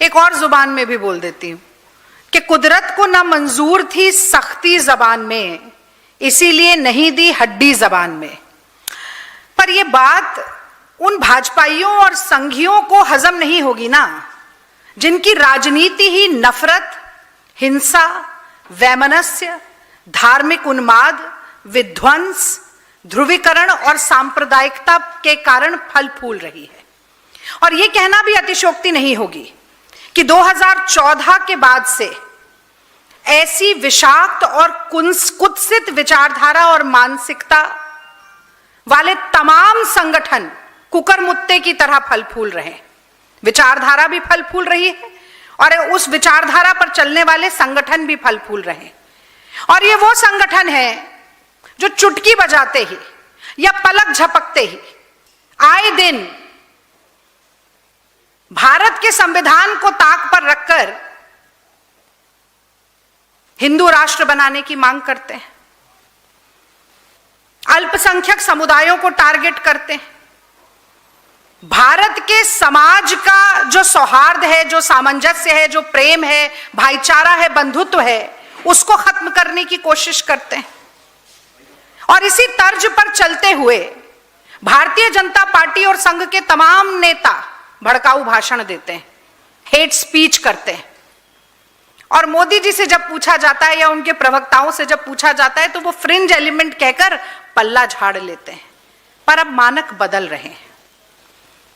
एक और जुबान में भी बोल देती हूं कि कुदरत को ना मंजूर थी सख्ती जबान में, इसीलिए नहीं दी हड्डी जबान में। पर यह बात उन भाजपाइयों और संघियों को हजम नहीं होगी ना, जिनकी राजनीति ही नफरत, हिंसा, वैमनस्य, धार्मिक उन्माद, विध्वंस, ध्रुवीकरण और सांप्रदायिकता के कारण फल फूल रही है। और यह कहना भी अतिशयोक्ति नहीं होगी कि 2014 के बाद से ऐसी विषाक्त और कुत्सित विचारधारा और मानसिकता वाले तमाम संगठन कुकरमुत्ते की तरह फल फूल रहे हैं। विचारधारा भी फल फूल रही है और उस विचारधारा पर चलने वाले संगठन भी फल फूल रहे हैं। और ये वो संगठन है जो चुटकी बजाते ही या पलक झपकते ही आए दिन भारत के संविधान को ताक पर रखकर हिंदू राष्ट्र बनाने की मांग करते हैं, अल्पसंख्यक समुदायों को टारगेट करते हैं, भारत के समाज का जो सौहार्द है, जो सामंजस्य है, जो प्रेम है, भाईचारा है, बंधुत्व है, उसको खत्म करने की कोशिश करते हैं। और इसी तर्ज पर चलते हुए भारतीय जनता पार्टी और संघ के तमाम नेता भड़काऊ भाषण देते हैं, हेट स्पीच करते हैं। और मोदी जी से जब पूछा जाता है या उनके प्रवक्ताओं से जब पूछा जाता है तो वो फ्रिंज एलिमेंट कहकर पल्ला झाड़ लेते हैं। पर अब मानक बदल रहे हैं।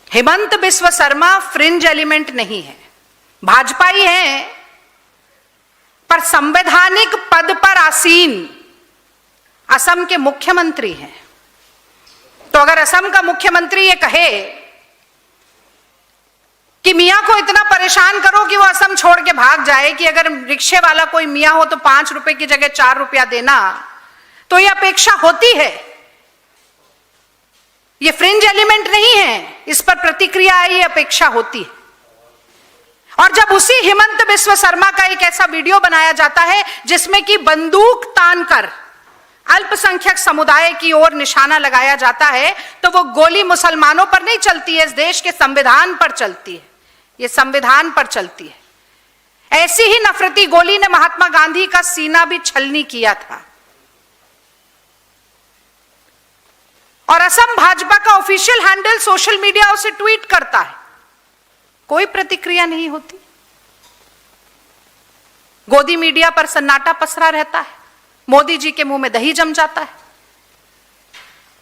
हेमंत बिस्व शर्मा फ्रिंज एलिमेंट नहीं है, भाजपाई हैं, पर संवैधानिक पद पर आसीन असम के मुख्यमंत्री हैं। तो अगर असम का मुख्यमंत्री ये कहे कि मियां को इतना परेशान करो कि वो असम छोड़ के भाग जाए, कि अगर रिक्शे वाला कोई मियां हो तो 5 रुपए की जगह 4 रुपया देना, तो ये अपेक्षा होती है। ये फ्रिंज एलिमेंट नहीं है, इस पर प्रतिक्रिया है, ये अपेक्षा होती है। और जब उसी हेमंत बिस्व शर्मा का एक ऐसा वीडियो बनाया जाता है जिसमें कि बंदूक तान कर अल्पसंख्यक समुदाय की ओर निशाना लगाया जाता है, तो वो गोली मुसलमानों पर नहीं चलती है, इस देश के संविधान पर चलती है। ये संविधान पर चलती है। ऐसी ही नफरती गोली ने महात्मा गांधी का सीना भी छलनी किया था। और असम भाजपा का ऑफिशियल हैंडल सोशल मीडिया उसे ट्वीट करता है, कोई प्रतिक्रिया नहीं होती। गोदी मीडिया पर सन्नाटा पसरा रहता है, मोदी जी के मुंह में दही जम जाता है।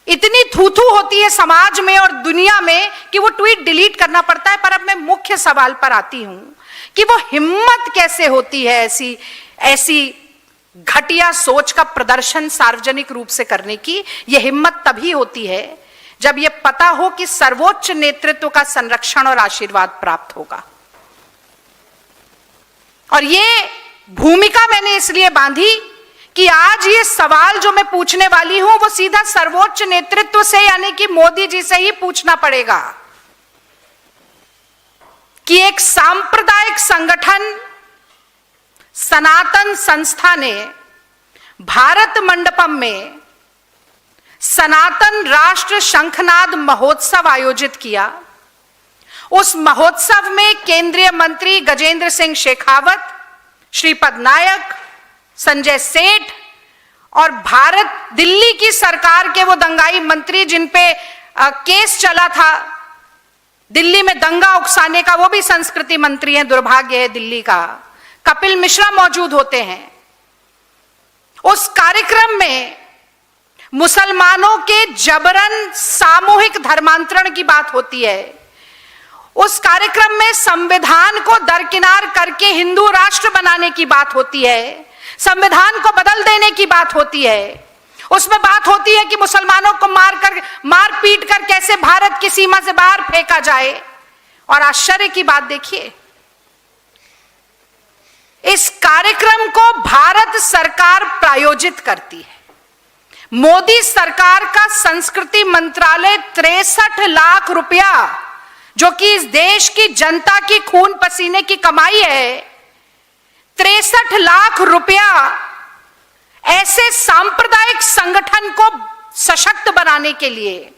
इतनी थू-थू होती है समाज में और दुनिया में कि वो ट्वीट डिलीट करना पड़ता है। पर अब मैं मुख्य सवाल पर आती हूं कि वो हिम्मत कैसे होती है ऐसी घटिया सोच का प्रदर्शन सार्वजनिक रूप से करने की। यह हिम्मत तभी होती है जब यह पता हो कि सर्वोच्च नेतृत्व का संरक्षण और आशीर्वाद प्राप्त होगा। और यह भूमिका मैंने इसलिए बांधी कि आज ये सवाल जो मैं पूछने वाली हूं वो सीधा सर्वोच्च नेतृत्व से, यानी कि मोदी जी से ही पूछना पड़ेगा कि एक सांप्रदायिक संगठन सनातन संस्था ने भारत मंडपम में सनातन राष्ट्र शंखनाद महोत्सव आयोजित किया। उस महोत्सव में केंद्रीय मंत्री गजेंद्र सिंह शेखावत, श्रीपद नायक, संजय सेठ और दिल्ली की सरकार के वो दंगाई मंत्री जिन पे केस चला था दिल्ली में दंगा उकसाने का, वो भी संस्कृति मंत्री हैं, दुर्भाग्य है दिल्ली का, कपिल मिश्रा मौजूद होते हैं। उस कार्यक्रम में मुसलमानों के जबरन सामूहिक धर्मांतरण की बात होती है। उस कार्यक्रम में संविधान को दरकिनार करके हिंदू राष्ट्र बनाने की बात होती है, संविधान को बदल देने की बात होती है। उसमें बात होती है कि मुसलमानों को मार पीट कर कैसे भारत की सीमा से बाहर फेंका जाए। और आश्चर्य की बात देखिए, इस कार्यक्रम को भारत सरकार प्रायोजित करती है। मोदी सरकार का संस्कृति मंत्रालय 63 लाख रुपया, जो कि इस देश की जनता की खून पसीने की कमाई है, 63 लाख रुपया ऐसे सांप्रदायिक संगठन को सशक्त बनाने के लिए,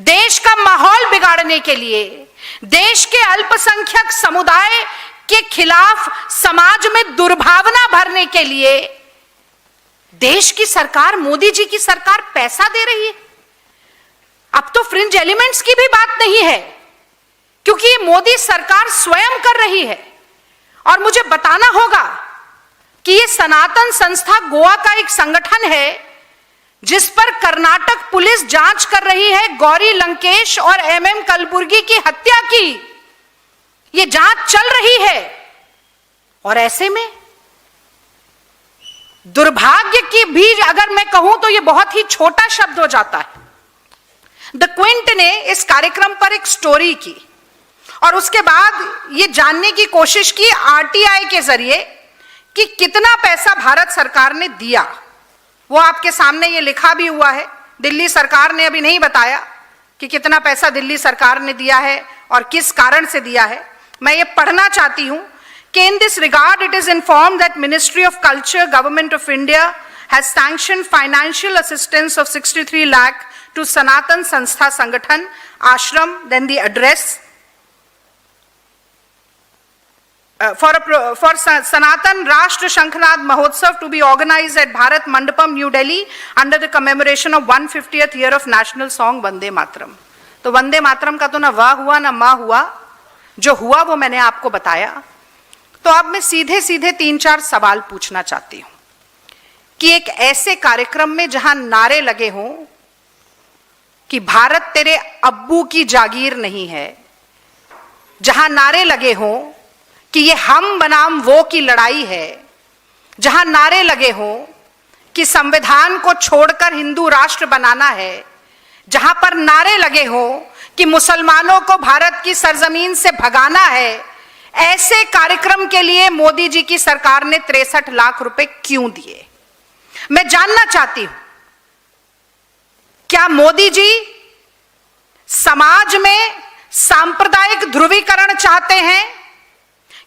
देश का माहौल बिगाड़ने के लिए, देश के अल्पसंख्यक समुदाय इसके खिलाफ समाज में दुर्भावना भरने के लिए देश की सरकार, मोदी जी की सरकार पैसा दे रही है। अब तो फ्रिंज एलिमेंट्स की भी बात नहीं है, क्योंकि ये मोदी सरकार स्वयं कर रही है। और मुझे बताना होगा कि ये सनातन संस्था गोवा का एक संगठन है जिस पर कर्नाटक पुलिस जांच कर रही है गौरी लंकेश और एमएम कलबुर्गी की हत्या की। ये जांच चल रही है और ऐसे में दुर्भाग्य की भी अगर मैं कहूं तो ये बहुत ही छोटा शब्द हो जाता है। द क्विंट ने इस कार्यक्रम पर एक स्टोरी की और उसके बाद ये जानने की कोशिश की आरटीआई के जरिए कि कितना पैसा भारत सरकार ने दिया। वो आपके सामने ये लिखा भी हुआ है। दिल्ली सरकार ने अभी नहीं बताया कि कितना पैसा दिल्ली सरकार ने दिया है और किस कारण से दिया है। मैं ये पढ़ना चाहती हूं कि in this regard it is informed that Ministry of Culture, Government of India has sanctioned financial assistance of 63 lakh to Sanatan Sanstha Sangathan Ashram, then the address for Sanatan Rashtra Shankhnath Mahotsav to be organized at Bharat Mandapam, New Delhi under the commemoration of 150th year of national song Vande Mataram। तो वंदे मातरम का तो ना वाह हुआ ना माँ हुआ, जो हुआ वो मैंने आपको बताया। तो अब मैं सीधे सीधे 3-4 सवाल पूछना चाहती हूं कि एक ऐसे कार्यक्रम में जहां नारे लगे हों कि भारत तेरे अब्बू की जागीर नहीं है, जहां नारे लगे हों कि ये हम बनाम वो की लड़ाई है, जहां नारे लगे हों कि संविधान को छोड़कर हिंदू राष्ट्र बनाना है, जहां पर नारे लगे हों कि मुसलमानों को भारत की सरजमीन से भगाना है, ऐसे कार्यक्रम के लिए मोदी जी की सरकार ने 63 लाख रुपए क्यों दिए? मैं जानना चाहती हूं, क्या मोदी जी समाज में सांप्रदायिक ध्रुवीकरण चाहते हैं?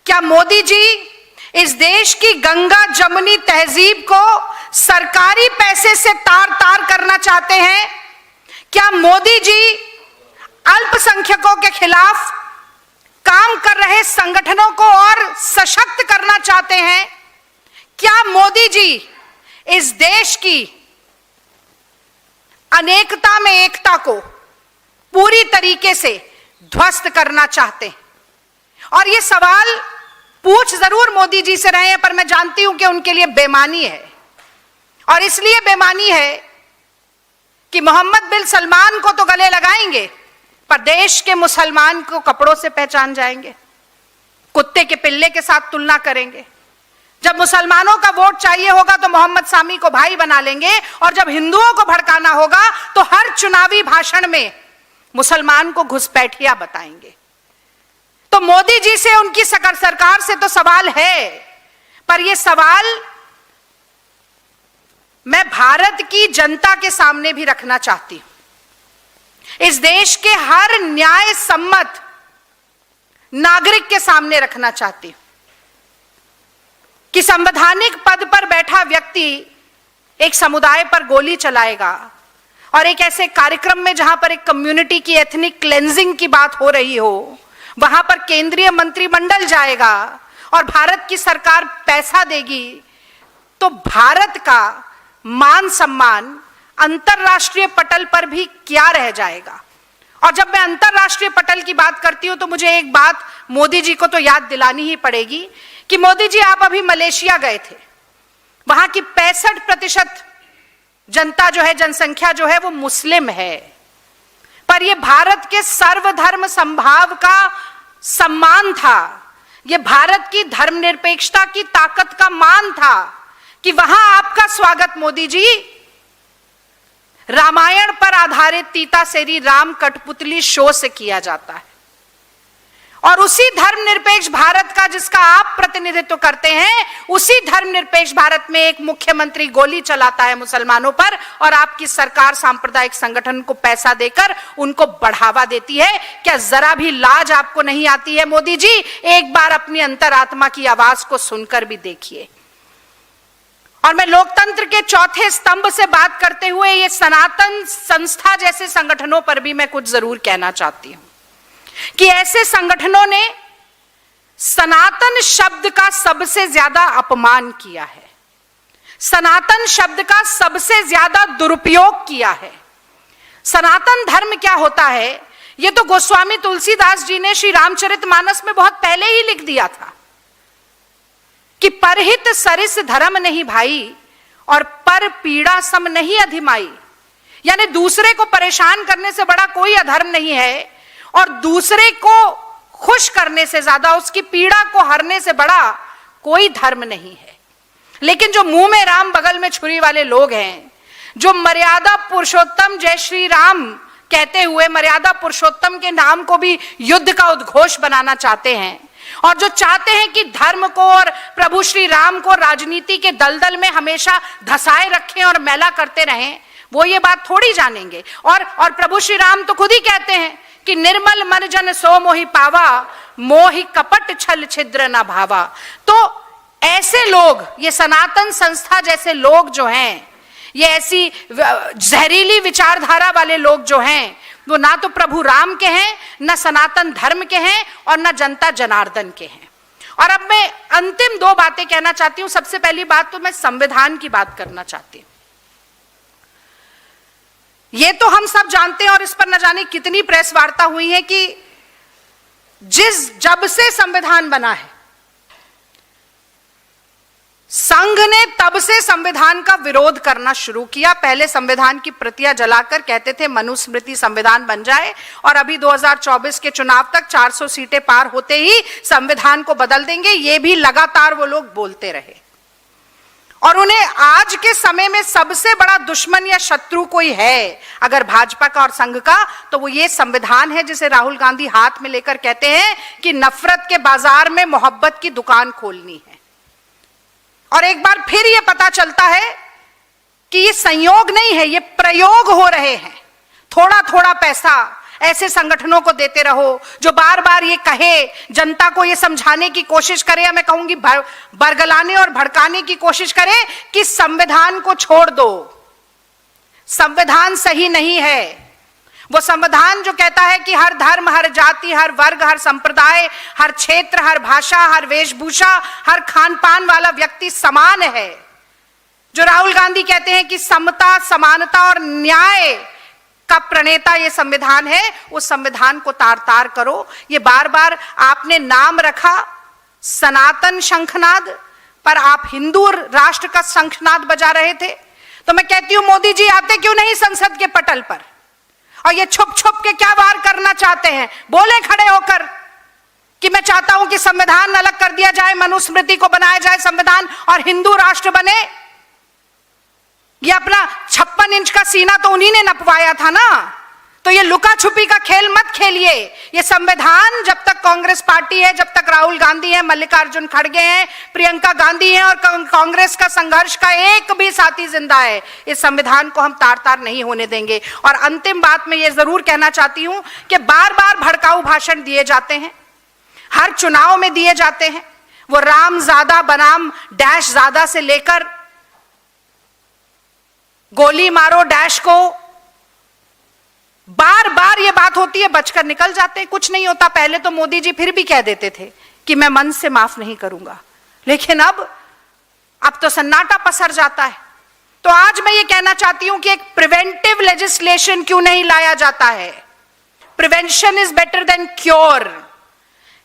क्या मोदी जी इस देश की गंगा जमुनी तहजीब को सरकारी पैसे से तार तार करना चाहते हैं? क्या मोदी जी अल्पसंख्यकों के खिलाफ काम कर रहे संगठनों को और सशक्त करना चाहते हैं? क्या मोदी जी इस देश की अनेकता में एकता को पूरी तरीके से ध्वस्त करना चाहते हैं? और ये सवाल पूछ जरूर मोदी जी से रहे हैं, पर मैं जानती हूं कि उनके लिए बेमानी है। और इसलिए बेमानी है कि मोहम्मद बिन सलमान को तो गले लगाएंगे, पर देश के मुसलमान को कपड़ों से पहचान जाएंगे, कुत्ते के पिल्ले के साथ तुलना करेंगे। जब मुसलमानों का वोट चाहिए होगा तो मोहम्मद सामी को भाई बना लेंगे, और जब हिंदुओं को भड़काना होगा तो हर चुनावी भाषण में मुसलमान को घुसपैठिया बताएंगे। तो मोदी जी से, उनकी सरकार से तो सवाल है, पर यह सवाल मैं भारत की जनता के सामने भी रखना चाहती हूं, इस देश के हर न्याय सम्मत नागरिक के सामने रखना चाहती हूं कि संवैधानिक पद पर बैठा व्यक्ति एक समुदाय पर गोली चलाएगा और एक ऐसे कार्यक्रम में जहां पर एक कम्युनिटी की एथनिक क्लेंजिंग की बात हो रही हो, वहां पर केंद्रीय मंत्रिमंडल जाएगा और भारत की सरकार पैसा देगी, तो भारत का मान सम्मान अंतरराष्ट्रीय पटल पर भी क्या रह जाएगा? और जब मैं अंतरराष्ट्रीय पटल की बात करती हूं तो मुझे एक बात मोदी जी को तो याद दिलानी ही पड़ेगी कि मोदी जी, आप अभी मलेशिया गए थे, वहां की 65% जनता जो है, जनसंख्या जो है वो मुस्लिम है, पर यह भारत के सर्वधर्म संभाव का सम्मान था, यह भारत की धर्मनिरपेक्षता की ताकत का मान था कि वहां आपका स्वागत मोदी जी रामायण पर आधारित तीतासेरी राम कठपुतली शो से किया जाता है। और उसी धर्मनिरपेक्ष भारत का जिसका आप प्रतिनिधित्व करते हैं, उसी धर्मनिरपेक्ष भारत में एक मुख्यमंत्री गोली चलाता है मुसलमानों पर, और आपकी सरकार सांप्रदायिक संगठन को पैसा देकर उनको बढ़ावा देती है। क्या जरा भी लाज आपको नहीं आती है मोदी जी? एक बार अपनी अंतरात्मा की आवाज को सुनकर भी देखिए। और मैं लोकतंत्र के चौथे स्तंभ से बात करते हुए ये सनातन संस्था जैसे संगठनों पर भी मैं कुछ जरूर कहना चाहती हूं कि ऐसे संगठनों ने सनातन शब्द का सबसे ज्यादा अपमान किया है, सनातन शब्द का सबसे ज्यादा दुरुपयोग किया है। सनातन धर्म क्या होता है, यह तो गोस्वामी तुलसीदास जी ने श्री रामचरितमानस में बहुत पहले ही लिख दिया था कि परहित सरिस धर्म नहीं भाई और पर पीड़ा सम नहीं अधिमाई। यानी दूसरे को परेशान करने से बड़ा कोई अधर्म नहीं है और दूसरे को खुश करने से ज्यादा उसकी पीड़ा को हरने से बड़ा कोई धर्म नहीं है। लेकिन जो मुंह में राम बगल में छुरी वाले लोग हैं, जो मर्यादा पुरुषोत्तम जय श्री राम कहते हुए मर्यादा पुरुषोत्तम के नाम को भी युद्ध का उद्घोष बनाना चाहते हैं और जो चाहते हैं कि धर्म को और प्रभु श्री राम को राजनीति के दलदल में हमेशा धसाए रखें और मैला करते रहें, वो ये बात थोड़ी जानेंगे। और प्रभु श्री राम तो खुद ही कहते हैं कि निर्मल मन जन सो मोहि पावा, मोहि कपट छल छिद्र न भावा। तो ऐसे लोग, ये सनातन संस्था जैसे लोग जो हैं, ये ऐसी जहरीली विचारधारा वाले लोग जो हैं, वो ना तो प्रभु राम के हैं, ना सनातन धर्म के हैं और ना जनता जनार्दन के हैं। और अब मैं अंतिम दो बातें कहना चाहती हूं। सबसे पहली बात तो मैं संविधान की बात करना चाहती हूं। ये तो हम सब जानते हैं और इस पर न जाने कितनी प्रेस वार्ता हुई है कि जब से संविधान बना है, संघ ने तब से संविधान का विरोध करना शुरू किया। पहले संविधान की प्रतियां जलाकर कहते थे मनुस्मृति संविधान बन जाए, और अभी 2024 के चुनाव तक 400 सीटें पार होते ही संविधान को बदल देंगे, ये भी लगातार वो लोग बोलते रहे। और उन्हें आज के समय में सबसे बड़ा दुश्मन या शत्रु कोई है अगर भाजपा का और संघ का, तो वो ये संविधान है, जिसे राहुल गांधी हाथ में लेकर कहते हैं कि नफरत के बाजार में मोहब्बत की दुकान खोलनी है। और एक बार फिर ये पता चलता है कि ये संयोग नहीं है, ये प्रयोग हो रहे हैं। थोड़ा थोड़ा पैसा ऐसे संगठनों को देते रहो जो बार बार ये कहे, जनता को ये समझाने की कोशिश करे, या मैं कहूंगी बरगलाने और भड़काने की कोशिश करे कि संविधान को छोड़ दो, संविधान सही नहीं है। वो संविधान जो कहता है कि हर धर्म, हर जाति, हर वर्ग, हर संप्रदाय, हर क्षेत्र, हर भाषा, हर वेशभूषा, हर खान पान वाला व्यक्ति समान है। जो राहुल गांधी कहते हैं कि समता, समानता और न्याय का प्रणेता ये संविधान है, उस संविधान को तार तार करो। ये बार बार आपने नाम रखा सनातन शंखनाद, पर आप हिंदू राष्ट्र का शंखनाद बजा रहे थे। तो मैं कहती हूं मोदी जी आते क्यों नहीं संसद के पटल पर, और ये छुप छुप के क्या वार करना चाहते हैं? बोले खड़े होकर कि मैं चाहता हूं कि संविधान अलग कर दिया जाए, मनुस्मृति को बनाया जाए संविधान और हिंदू राष्ट्र बने। ये अपना 56 इंच का सीना तो उन्हीं ने नपवाया था ना। तो ये लुका छुपी का खेल मत खेलिए। ये संविधान जब तक कांग्रेस पार्टी है, जब तक राहुल गांधी है, मल्लिकार्जुन खड़गे हैं, प्रियंका गांधी हैं और कांग्रेस का संघर्ष का एक भी साथी जिंदा है, इस संविधान को हम तार तार नहीं होने देंगे। और अंतिम बात मैं ये जरूर कहना चाहती हूं कि बार बार भड़काऊ भाषण दिए जाते हैं, हर चुनाव में दिए जाते हैं। वो राम ज्यादा बनाम डैश ज्यादा से लेकर गोली मारो डैश को, बार बार ये बात होती है, बचकर निकल जाते हैं, कुछ नहीं होता। पहले तो मोदी जी फिर भी कह देते थे कि मैं मन से माफ नहीं करूंगा, लेकिन अब तो सन्नाटा पसर जाता है। तो आज मैं ये कहना चाहती हूं कि एक प्रिवेंटिव लेजिस्लेशन क्यों नहीं लाया जाता है? Prevention is better than cure.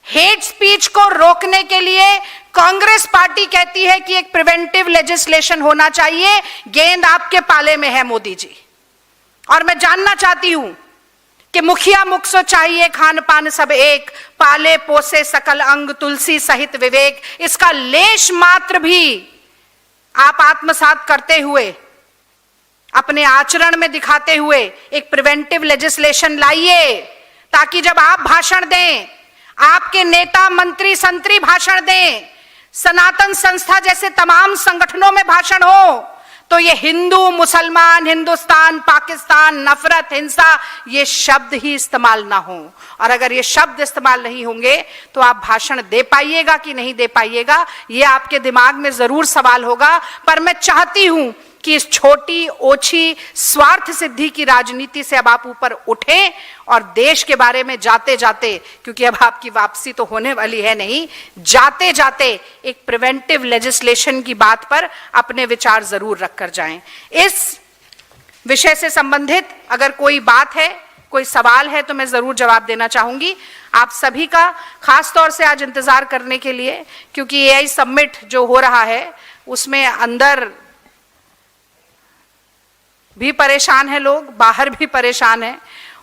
Hate speech को रोकने के लिए कांग्रेस पार्टी कहती है कि एक प्रिवेंटिव लेजिस्लेशन होना चाहिए। गेंद आपके पाले में है मोदी जी। और मैं जानना चाहती हूं कि मुखिया मुख सो चाहिए खान पान सब एक, पाले पोसे सकल अंग तुलसी सहित विवेक। इसका लेश मात्र भी आप आत्मसात करते हुए, अपने आचरण में दिखाते हुए एक प्रिवेंटिव लेजिस्लेशन लाइए, ताकि जब आप भाषण दें, आपके नेता मंत्री संतरी भाषण दें, सनातन संस्था जैसे तमाम संगठनों में भाषण हो, तो ये हिंदू, मुसलमान, हिंदुस्तान, पाकिस्तान, नफरत, हिंसा, ये शब्द ही इस्तेमाल ना हो। और अगर ये शब्द इस्तेमाल नहीं होंगे तो आप भाषण दे पाइएगा कि नहीं दे पाइएगा, ये आपके दिमाग में जरूर सवाल होगा। पर मैं चाहती हूं कि इस छोटी ओछी स्वार्थ सिद्धि की राजनीति से अब आप ऊपर उठें और देश के बारे में जाते जाते, क्योंकि अब आपकी वापसी तो होने वाली है नहीं, जाते जाते एक प्रिवेंटिव लेजिस्लेशन की बात पर अपने विचार जरूर रखकर जाएं। इस विषय से संबंधित अगर कोई बात है, कोई सवाल है, तो मैं जरूर जवाब देना चाहूंगी। आप सभी का खास तौर से आज इंतजार करने के लिए, क्योंकि AI समिट जो हो रहा है उसमें अंदर भी परेशान है लोग, बाहर भी परेशान है,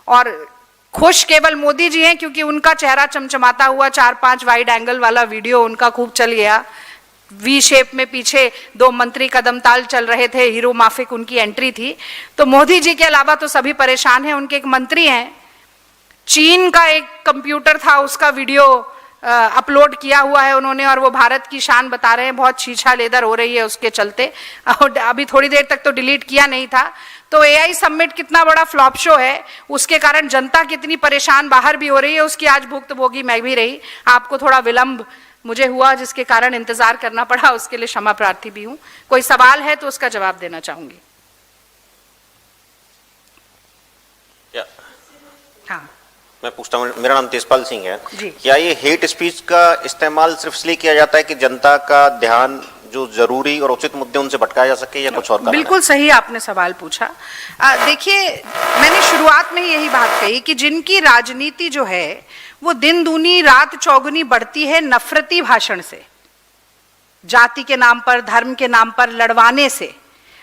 और खुश केवल मोदी जी हैं क्योंकि उनका चेहरा चमचमाता हुआ 4-5 वाइड एंगल वाला वीडियो उनका खूब चल गया। वी शेप में पीछे 2 मंत्री कदम ताल चल रहे थे, हीरो माफिक उनकी एंट्री थी। तो मोदी जी के अलावा तो सभी परेशान हैं। उनके एक मंत्री हैं, चीन का एक कंप्यूटर था, उसका वीडियो अपलोड किया हुआ है उन्होंने, और वो भारत की शान बता रहे हैं, बहुत छीछा लेदर हो रही है उसके चलते। अभी थोड़ी देर तक तो डिलीट किया नहीं था। तो AI समिट कितना बड़ा फ्लॉप शो है, उसके कारण जनता कितनी परेशान बाहर भी हो रही है, उसकी आज भुक्तभोगी मैं भी रही। आपको थोड़ा विलंब मुझे हुआ जिसके कारण इंतजार करना पड़ा, उसके लिए क्षमा प्रार्थी भी हूं। कोई सवाल है तो उसका जवाब देना चाहूंगी। हाँ, मैं पूछता हूँ, मेरा नाम तेजपाल सिंह है। जी। क्या ये हेट स्पीच का इस्तेमाल सिर्फ इसलिए किया जाता है कि जनता का ध्यान जो जरूरी और उचित मुद्दे उनसे भटकाया जा सके, या कुछ और कारण है? बिल्कुल सही आपने सवाल पूछा। देखिए, मैंने शुरुआत में यही बात कही कि जिनकी राजनीति जो है वो दिन दूनी रात चौगुनी बढ़ती है नफरती भाषण से, जाति के नाम पर, धर्म के नाम पर लड़वाने से,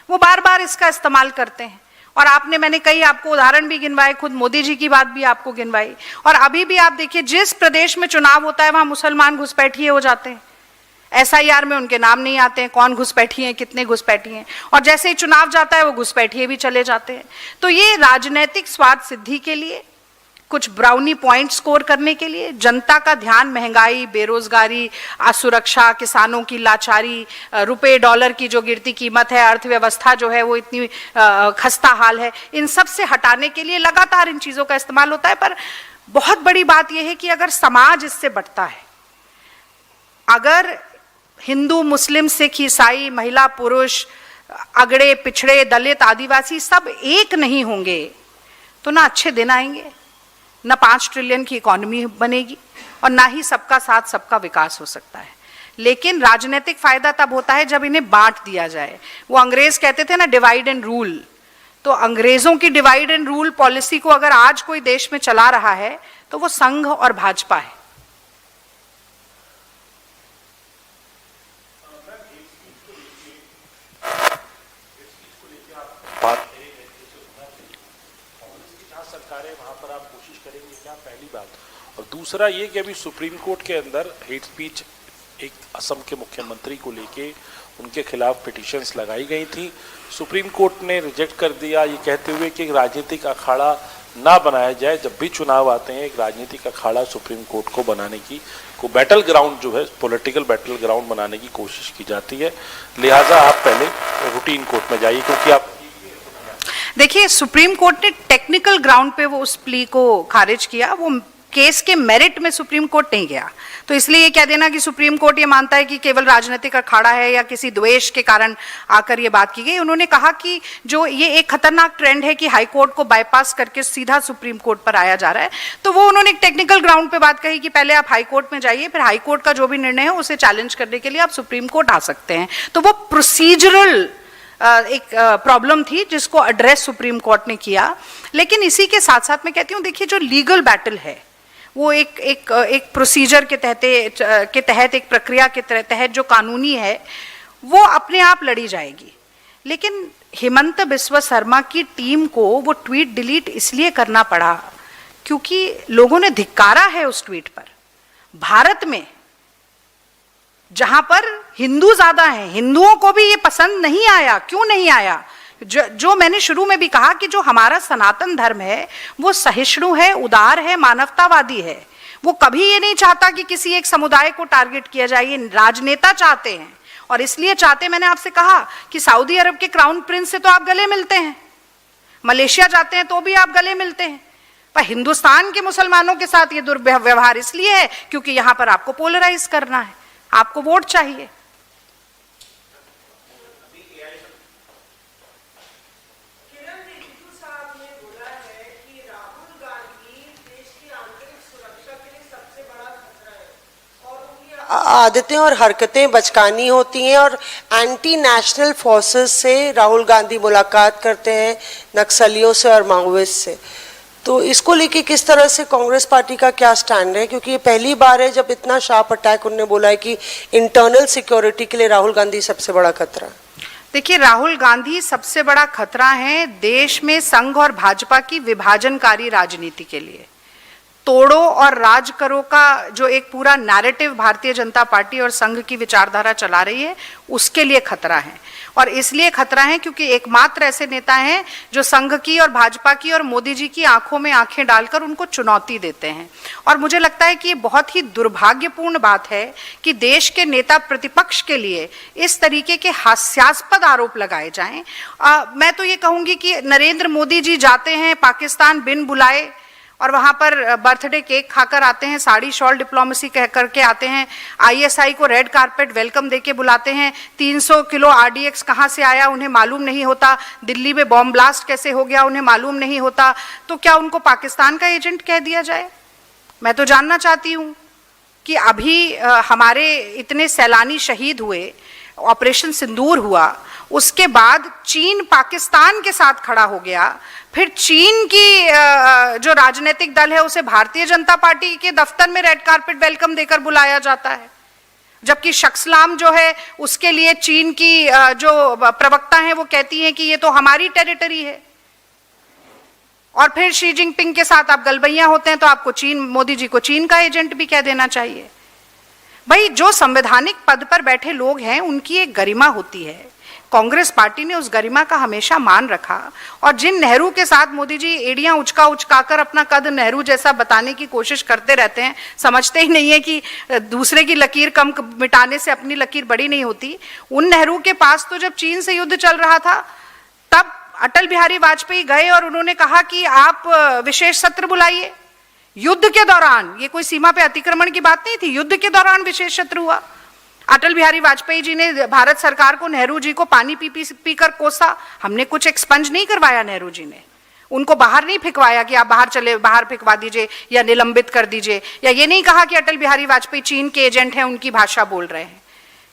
वो बार बार इसका इस्तेमाल करते हैं। और मैंने कई आपको उदाहरण भी गिनवाए, खुद मोदी जी की बात भी आपको गिनवाई। और अभी भी आप देखिए, जिस प्रदेश में चुनाव होता है वहां मुसलमान घुसपैठिए हो जाते हैं। SIR में उनके नाम नहीं आते हैं, कौन घुसपैठिए हैं, कितने घुसपैठिए हैं, और जैसे ही चुनाव जाता है वो घुसपैठिए भी चले जाते हैं। तो ये राजनीतिक स्वार्थ सिद्धि के लिए, कुछ ब्राउनी पॉइंट स्कोर करने के लिए, जनता का ध्यान महंगाई, बेरोजगारी, असुरक्षा, किसानों की लाचारी, रुपए डॉलर की जो गिरती कीमत है, अर्थव्यवस्था जो है वो इतनी खस्ता हाल है, इन सब से हटाने के लिए लगातार इन चीजों का इस्तेमाल होता है। पर बहुत बड़ी बात यह है कि अगर समाज इससे बढ़ता है, अगर हिंदू, मुस्लिम, सिख, ईसाई, महिला, पुरुष, अगड़े पिछड़े, दलित, आदिवासी सब एक नहीं होंगे तो ना अच्छे दिन आएंगे, ना 5 ट्रिलियन की इकोनॉमी बनेगी, और ना ही सबका साथ सबका विकास हो सकता है। लेकिन राजनीतिक फायदा तब होता है जब इन्हें बांट दिया जाए। वो अंग्रेज कहते थे ना, डिवाइड एंड रूल। तो अंग्रेजों की डिवाइड एंड रूल पॉलिसी को अगर आज कोई देश में चला रहा है तो वो संघ और भाजपा है। और दूसरा ये कि अभी सुप्रीम कोर्ट के अंदर हेट स्पीच, एक असम के मुख्यमंत्री को लेके उनके खिलाफ पिटिशंस लगाई गई थी। सुप्रीम कोर्ट ने रिजेक्ट कर दिया, ये कहते हुए कि एक राजनीतिक अखाड़ा ना बनाया जाए। जब भी चुनाव आते हैं एक राजनीतिक अखाड़ा सुप्रीम कोर्ट को बनाने की, को बैटल ग्राउंड जो है, पॉलिटिकल बैटल ग्राउंड बनाने की कोशिश की जाती है। लिहाजा आप पहले रूटीन कोर्ट में जाइए, क्योंकि आप देखिए, सुप्रीम कोर्ट ने टेक्निकल ग्राउंड पे वो उस प्ली को खारिज किया, वो केस के मेरिट में सुप्रीम कोर्ट नहीं गया। तो इसलिए ये कह देना कि सुप्रीम कोर्ट ये मानता है कि केवल राजनीतिक अखाड़ा है या किसी द्वेष के कारण आकर ये बात की गई। उन्होंने कहा कि जो ये एक खतरनाक ट्रेंड है कि हाई कोर्ट को बाईपास करके सीधा सुप्रीम कोर्ट पर आया जा रहा है, तो वो उन्होंने एक टेक्निकल ग्राउंड पे बात कही कि पहले आप हाई कोर्ट में जाइए, फिर हाई कोर्ट का जो भी निर्णय है उसे चैलेंज करने के लिए आप सुप्रीम कोर्ट आ सकते हैं। तो वो प्रोसीजरल एक प्रॉब्लम थी जिसको एड्रेस सुप्रीम कोर्ट ने किया। लेकिन इसी के साथ साथ मैं कहती हूँ, देखिए, जो लीगल बैटल है वो एक प्रोसीजर के तहत एक प्रक्रिया के तहत जो कानूनी है वो अपने आप लड़ी जाएगी। लेकिन हेमंत बिस्वा शर्मा की टीम को वो ट्वीट डिलीट इसलिए करना पड़ा क्योंकि लोगों ने धिक्कारा है उस ट्वीट पर। भारत में जहां पर हिंदू ज्यादा हैं, हिंदुओं को भी ये पसंद नहीं आया। क्यों नहीं आया? जो मैंने शुरू में भी कहा कि जो हमारा सनातन धर्म है वो सहिष्णु है, उदार है, मानवतावादी है। वो कभी ये नहीं चाहता कि किसी एक समुदाय को टारगेट किया जाए। ये राजनेता चाहते हैं, और इसलिए चाहते, मैंने आपसे कहा कि सऊदी अरब के क्राउन प्रिंस से तो आप गले मिलते हैं, मलेशिया जाते हैं तो भी आप गले मिलते हैं, पर हिंदुस्तान के मुसलमानों के साथ ये दुर्व्यवहार इसलिए है क्योंकि यहां पर आपको पोलराइज करना है, आपको वोट चाहिए। आदतें और हरकतें बचकानी होती हैं और एंटी नेशनल फोर्सेस से राहुल गांधी मुलाकात करते हैं, नक्सलियों से और माओवादियों से। तो इसको लेके किस तरह से कांग्रेस पार्टी का क्या स्टैंड है, क्योंकि ये पहली बार है जब इतना शार्प अटैक उन्होंने बोला है कि इंटरनल सिक्योरिटी के लिए राहुल गांधी सबसे बड़ा खतरा। देखिए, राहुल गांधी सबसे बड़ा खतरा है देश में संघ और भाजपा की विभाजनकारी राजनीति के लिए। तोड़ो और राज करो का जो एक पूरा नैरेटिव भारतीय जनता पार्टी और संघ की विचारधारा चला रही है, उसके लिए खतरा है। और इसलिए खतरा है क्योंकि एकमात्र ऐसे नेता हैं जो संघ की और भाजपा की और मोदी जी की आंखों में आंखें डालकर उनको चुनौती देते हैं। और मुझे लगता है कि ये बहुत ही दुर्भाग्यपूर्ण बात है कि देश के नेता प्रतिपक्ष के लिए इस तरीके के हास्यास्पद आरोप लगाए जाएं। मैं तो ये कहूंगी कि नरेंद्र मोदी जी जाते हैं पाकिस्तान बिन बुलाए और वहां पर बर्थडे केक खाकर आते हैं, साड़ी शॉल डिप्लोमेसी कह करके आते हैं, आईएसआई को रेड कारपेट वेलकम देके बुलाते हैं। 300 किलो आरडीएक्स कहां से आया उन्हें मालूम नहीं होता, दिल्ली में बॉम्ब ब्लास्ट कैसे हो गया उन्हें मालूम नहीं होता। तो क्या उनको पाकिस्तान का एजेंट कह दिया जाए? मैं तो जानना चाहती हूं कि अभी हमारे इतने सैलानी शहीद हुए, ऑपरेशन सिंदूर हुआ, उसके बाद चीन पाकिस्तान के साथ खड़ा हो गया, फिर चीन की जो राजनीतिक दल है उसे भारतीय जनता पार्टी के दफ्तर में रेड कारपेट वेलकम देकर बुलाया जाता है, जबकि शक्सलाम जो है उसके लिए चीन की जो प्रवक्ता हैं वो कहती हैं कि ये तो हमारी टेरिटरी है। और फिर शी जिनपिंग के साथ आप गलबैया होते हैं तो आपको चीन, मोदी जी को चीन का एजेंट भी कह देना चाहिए। भाई, जो संवैधानिक पद पर बैठे लोग हैं उनकी एक गरिमा होती है। कांग्रेस पार्टी ने उस गरिमा का हमेशा मान रखा और जिन नेहरू के साथ मोदी जी एड़ियां उचकाकर अपना कद नेहरू जैसा बताने की कोशिश करते रहते हैं, समझते ही नहीं है कि दूसरे की लकीर कम मिटाने से अपनी लकीर बड़ी नहीं होती। उन नेहरू के पास तो जब चीन से युद्ध चल रहा था तब अटल बिहारी वाजपेयी गए और उन्होंने कहा कि आप विशेष सत्र बुलाइए। युद्ध के दौरान, ये कोई सीमा पे अतिक्रमण की बात नहीं थी, युद्ध के दौरान विशेष सत्र हुआ। अटल बिहारी वाजपेयी जी ने भारत सरकार को, नेहरू जी को पानी पी कर कोसा। हमने कुछ एक्सपंज नहीं करवाया, नेहरू जी ने उनको बाहर नहीं फेंकवाया कि आप बाहर फेंकवा दीजिए या निलंबित कर दीजिए, या ये नहीं कहा कि अटल बिहारी वाजपेयी चीन के एजेंट हैं, उनकी भाषा बोल रहे हैं।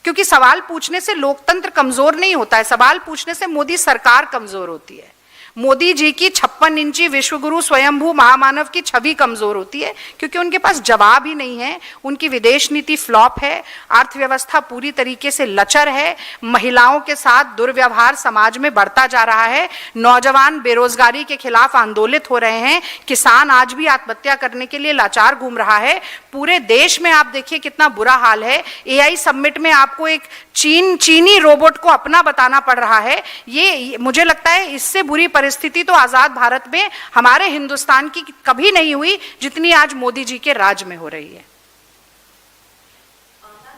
क्योंकि सवाल पूछने से लोकतंत्र कमजोर नहीं होता है, सवाल पूछने से मोदी सरकार कमजोर होती है। मोदी जी की 56 इंची विश्वगुरु स्वयंभू महामानव की छवि कमजोर होती है क्योंकि उनके पास जवाब ही नहीं है। उनकी विदेश नीति फ्लॉप है, अर्थव्यवस्था पूरी तरीके से लचर है, महिलाओं के साथ दुर्व्यवहार समाज में बढ़ता जा रहा है, नौजवान बेरोजगारी के खिलाफ आंदोलित हो रहे हैं, किसान आज भी आत्महत्या करने के लिए लाचार घूम रहा है। पूरे देश में आप देखिए कितना बुरा हाल है। एआई समिट में आपको एक चीनी रोबोट को अपना बताना पड़ रहा है। ये मुझे लगता है इससे बुरी परिस्थिति तो आजाद भारत में हमारे हिंदुस्तान की कभी नहीं हुई जितनी आज मोदी जी के राज में हो रही है।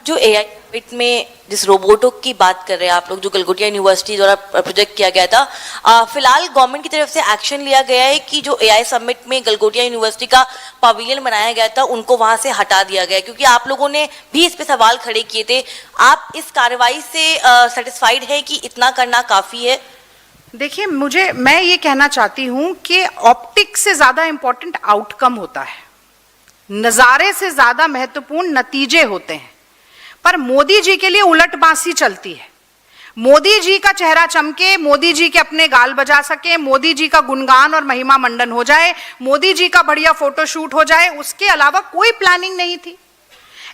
जो एआई समिट में जिस रोबोटों की बात कर रहे हैं आप लोग, जो गलगोटिया यूनिवर्सिटी द्वारा प्रोजेक्ट किया गया था, फिलहाल गवर्नमेंट की तरफ से एक्शन लिया गया है कि जो एआई समिट में गलगोटिया यूनिवर्सिटी का पवेलियन बनाया गया था उनको वहां से हटा दिया गया, क्योंकि आप लोगों ने भी इस पे सवाल खड़े किए थे। आप इस कार्रवाई से सेटिस्फाइड है कि इतना करना काफी है? देखिए, मैं ये कहना चाहती हूं कि ऑप्टिक से ज्यादा इंपॉर्टेंट आउटकम होता है, नजारे से ज्यादा महत्वपूर्ण नतीजे होते हैं। पर मोदी जी के लिए उलट बांसी चलती है। मोदी जी का चेहरा चमके, मोदी जी के अपने गाल बजा सके, मोदी जी का गुणगान और महिमा मंडन हो जाए, मोदी जी का बढ़िया फोटोशूट हो जाए, उसके अलावा कोई प्लानिंग नहीं थी।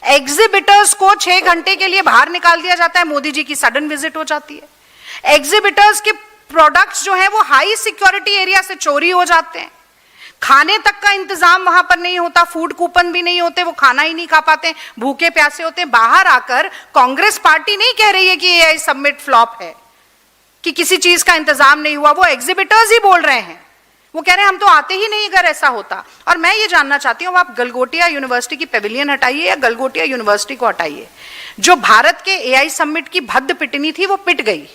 एग्जिबिटर्स को 6 घंटे के लिए बाहर निकाल दिया जाता है, मोदी जी की सडन विजिट हो जाती है। एग्जिबिटर्स के प्रोडक्ट्स जो है वो हाई सिक्योरिटी एरिया से चोरी हो जाते हैं। खाने तक का इंतजाम वहां पर नहीं होता, फूड कूपन भी नहीं होते, वो खाना ही नहीं खा पाते, भूखे प्यासे होते हैं। बाहर आकर कांग्रेस पार्टी नहीं कह रही है कि ये समिट फ्लॉप है, कि किसी चीज का इंतजाम नहीं हुआ, वो एग्जिबिटर्स ही बोल रहे हैं। वो कह रहे हैं हम तो आते ही नहीं अगर ऐसा होता। और मैं ये जानना चाहती हूँ, आप गलगोटिया यूनिवर्सिटी की पेविलियन हटाइए या गलगोटिया यूनिवर्सिटी को हटाइए, जो भारत के एआई समिट की भद्द पिटनी थी वो पिट गई,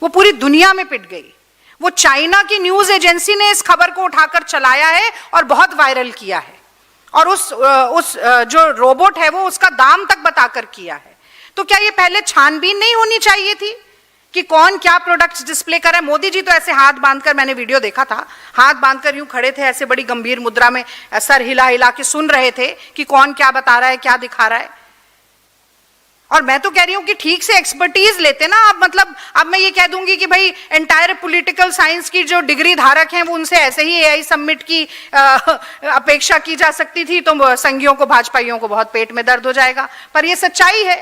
वो पूरी दुनिया में पिट गई। वो चाइना की न्यूज एजेंसी ने इस खबर को उठाकर चलाया है और बहुत वायरल किया है, और उस जो रोबोट है वो उसका दाम तक बताकर किया है। तो क्या ये पहले छानबीन नहीं होनी चाहिए थी कि कौन क्या प्रोडक्ट्स डिस्प्ले कर रहा है? मोदी जी तो ऐसे हाथ बांधकर, मैंने वीडियो देखा था, हाथ बांधकर यूं खड़े थे, ऐसे बड़ी गंभीर मुद्रा में सर हिला हिला के सुन रहे थे कि कौन क्या बता रहा है, क्या दिखा रहा है। और मैं तो कह रही हूं कि ठीक से एक्सपर्टीज लेते ना आप, मतलब अब मैं ये कह दूंगी कि भाई एंटायर पॉलिटिकल साइंस की जो डिग्री धारक हैं वो उनसे ऐसे ही एआई समिट की अपेक्षा की जा सकती थी, तो संघियों को भाजपाइयों को बहुत पेट में दर्द हो जाएगा। पर ये सच्चाई है,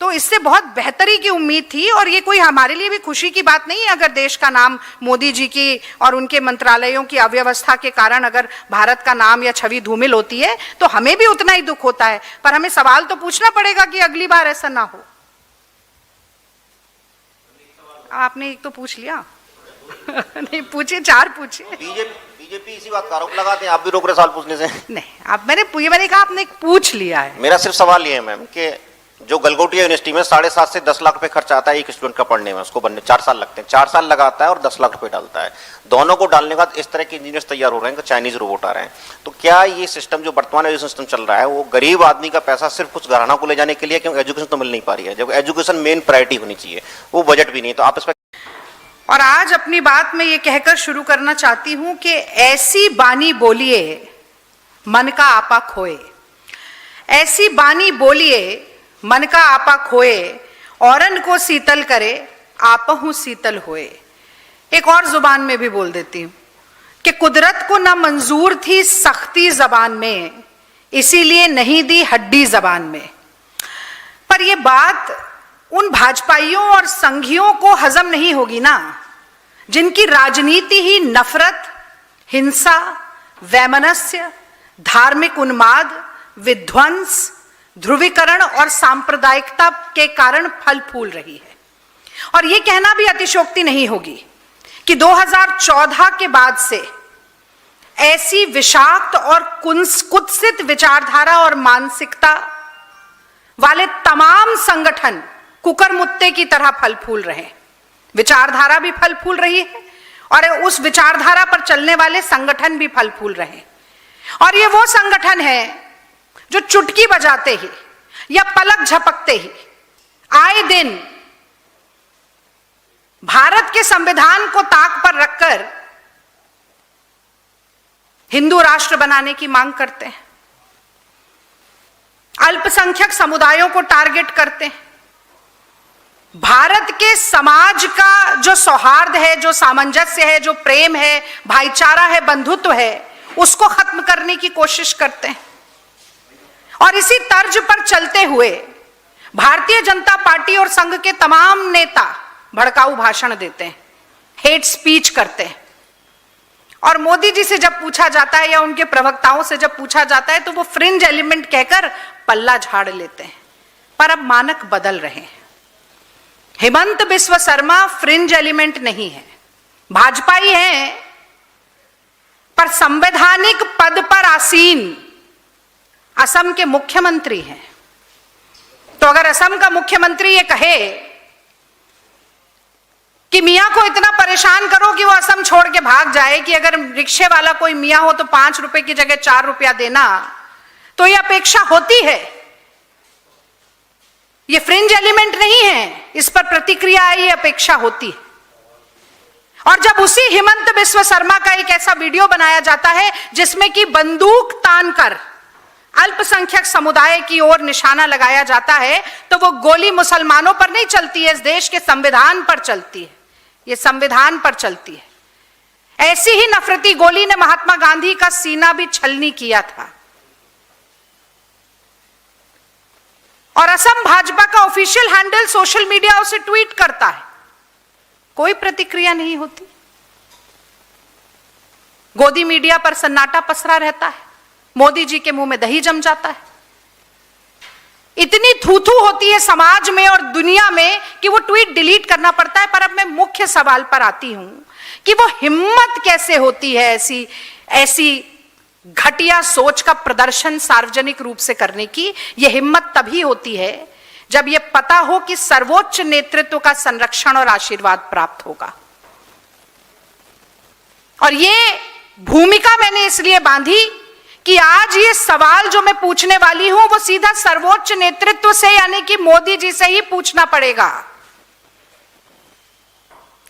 तो इससे बहुत बेहतरी की उम्मीद थी। और ये कोई हमारे लिए भी खुशी की बात नहीं है अगर देश का नाम मोदी जी की और उनके मंत्रालयों की अव्यवस्था के कारण अगर भारत का नाम या छवि धूमिल होती है, तो हमें भी उतना ही दुख होता है। पर हमें सवाल तो पूछना पड़ेगा कि अगली बार ऐसा ना हो। आपने एक तो पूछ लिया नहीं पूछे, 4 पूछे। बीजेपी इसी बात का आरोप लगाते हैं, आप भी रोक रहे सवाल पूछने से। नहीं, आप मैंने कहा आपने पूछ लिया है। मेरा सिर्फ सवाल ये है मैम कि जो गलगोटिया यूनिवर्सिटी में 7.5 से 10 लाख रुपए खर्च आता है एक स्टूडेंट का पढ़ने में, उसको बनने 4 साल लगते हैं, 4 साल लगाता है और 10 लाख रुपए डालता है। दोनों को डालने के बाद इस तरह के इंजीनियर्स तैयार हो रहे हैं, चाइनीज रोबोट आ रहे हैं। तो क्या ये सिस्टम जो वर्तमान एजुकेशन सिस्टम चल रहा है वो गरीब आदमी का पैसा सिर्फ कुछ घराना को ले जाने के लिए, क्योंकि एजुकेशन तो मिल नहीं पा रही है, जब एजुकेशन मेन प्रायोरिटी होनी चाहिए, वो बजट भी नहीं। तो आप इस पर। और आज अपनी बात में ये कहकर शुरू करना चाहती हूं कि ऐसी बानी बोलिए मन का आपा खोए, ऐसी बानी बोलिए मन का आपा खोए, औरन को शीतल करे आपहु शीतल होए। एक और जुबान में भी बोल देती हूं कि कुदरत को ना मंजूर थी सख्ती जबान में, इसीलिए नहीं दी हड्डी जबान में। पर यह बात उन भाजपाइयों और संघियों को हजम नहीं होगी ना, जिनकी राजनीति ही नफरत, हिंसा, वैमनस्य, धार्मिक उन्माद, विध्वंस, ध्रुवीकरण और सांप्रदायिकता के कारण फल फूल रही है। और यह कहना भी अतिशयोक्ति नहीं होगी कि 2014 के बाद से ऐसी विषाक्त और कुत्सित विचारधारा और मानसिकता वाले तमाम संगठन कुकरमुत्ते की तरह फल फूल रहे हैं। विचारधारा भी फल फूल रही है और उस विचारधारा पर चलने वाले संगठन भी फल फूल रहे हैं। और ये वो संगठन है जो चुटकी बजाते ही या पलक झपकते ही आए दिन भारत के संविधान को ताक पर रखकर हिंदू राष्ट्र बनाने की मांग करते हैं, अल्पसंख्यक समुदायों को टारगेट करते हैं, भारत के समाज का जो सौहार्द है, जो सामंजस्य है, जो प्रेम है, भाईचारा है, बंधुत्व है, उसको खत्म करने की कोशिश करते हैं। और इसी तर्ज पर चलते हुए भारतीय जनता पार्टी और संघ के तमाम नेता भड़काऊ भाषण देते हैं, हेट स्पीच करते हैं। और मोदी जी से जब पूछा जाता है या उनके प्रवक्ताओं से जब पूछा जाता है तो वो फ्रिंज एलिमेंट कहकर पल्ला झाड़ लेते हैं। पर अब मानक बदल रहे हैं। हेमंत बिस्व शर्मा फ्रिंज एलिमेंट नहीं है, भाजपाई हैं, पर संवैधानिक पद पर आसीन असम के मुख्यमंत्री हैं। तो अगर असम का मुख्यमंत्री ये कहे कि मियां को इतना परेशान करो कि वो असम छोड़ के भाग जाए, कि अगर रिक्शे वाला कोई मियां हो तो 5 रुपए की जगह 4 रुपया देना, तो ये अपेक्षा होती है। ये फ्रिंज एलिमेंट नहीं है, इस पर प्रतिक्रिया है, ये अपेक्षा होती है। और जब उसी हेमंत बिस्व शर्मा का एक ऐसा वीडियो बनाया जाता है जिसमें कि बंदूक तानकर अल्पसंख्यक समुदाय की ओर निशाना लगाया जाता है, तो वो गोली मुसलमानों पर नहीं चलती है, इस देश के संविधान पर चलती है, ये संविधान पर चलती है। ऐसी ही नफरती गोली ने महात्मा गांधी का सीना भी छलनी किया था। और असम भाजपा का ऑफिशियल हैंडल सोशल मीडिया उसे ट्वीट करता है, कोई प्रतिक्रिया नहीं होती। गोदी मीडिया पर सन्नाटा पसरा रहता है, मोदी जी के मुंह में दही जम जाता है। इतनी थू-थू होती है समाज में और दुनिया में कि वो ट्वीट डिलीट करना पड़ता है। पर अब मैं मुख्य सवाल पर आती हूं कि वो हिम्मत कैसे होती है ऐसी घटिया सोच का प्रदर्शन सार्वजनिक रूप से करने की। यह हिम्मत तभी होती है जब यह पता हो कि सर्वोच्च नेतृत्व का संरक्षण और आशीर्वाद प्राप्त होगा। और यह भूमिका मैंने इसलिए बांधी कि आज ये सवाल जो मैं पूछने वाली हूं वो सीधा सर्वोच्च नेतृत्व से यानी कि मोदी जी से ही पूछना पड़ेगा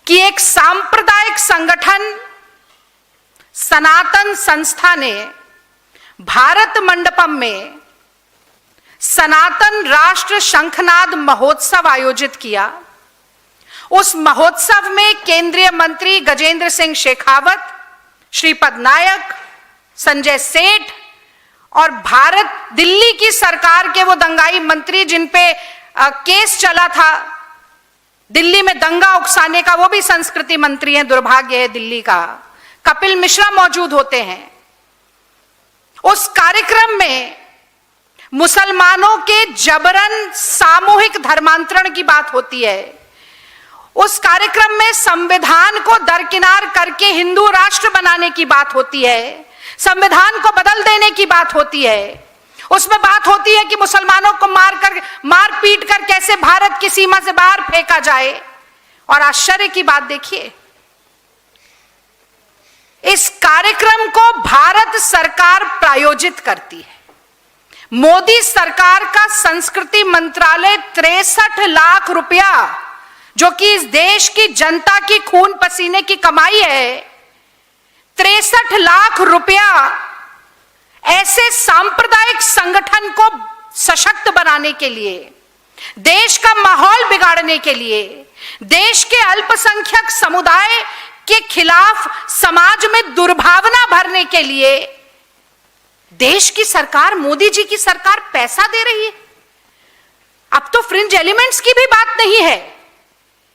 कि एक सांप्रदायिक संगठन सनातन संस्था ने भारत मंडपम में सनातन राष्ट्र शंखनाद महोत्सव आयोजित किया। उस महोत्सव में केंद्रीय मंत्री गजेंद्र सिंह शेखावत, श्रीपद नायक, संजय सेठ और दिल्ली की सरकार के वो दंगाई मंत्री जिन पे केस चला था दिल्ली में दंगा उकसाने का, वो भी संस्कृति मंत्री हैं, दुर्भाग्य है दिल्ली का, कपिल मिश्रा मौजूद होते हैं। उस कार्यक्रम में मुसलमानों के जबरन सामूहिक धर्मांतरण की बात होती है। उस कार्यक्रम में संविधान को दरकिनार करके हिंदू राष्ट्र बनाने की बात होती है, संविधान को बदल देने की बात होती है। उसमें बात होती है कि मुसलमानों को मार पीट कर कैसे भारत की सीमा से बाहर फेंका जाए। और आश्चर्य की बात देखिए, इस कार्यक्रम को भारत सरकार प्रायोजित करती है। मोदी सरकार का संस्कृति मंत्रालय 63 लाख रुपया, जो कि इस देश की जनता की खून पसीने की कमाई है, 63 लाख रुपया ऐसे सांप्रदायिक संगठन को सशक्त बनाने के लिए, देश का माहौल बिगाड़ने के लिए, देश के अल्पसंख्यक समुदाय के खिलाफ समाज में दुर्भावना भरने के लिए देश की सरकार, मोदी जी की सरकार पैसा दे रही है। अब तो फ्रिंज एलिमेंट्स की भी बात नहीं है,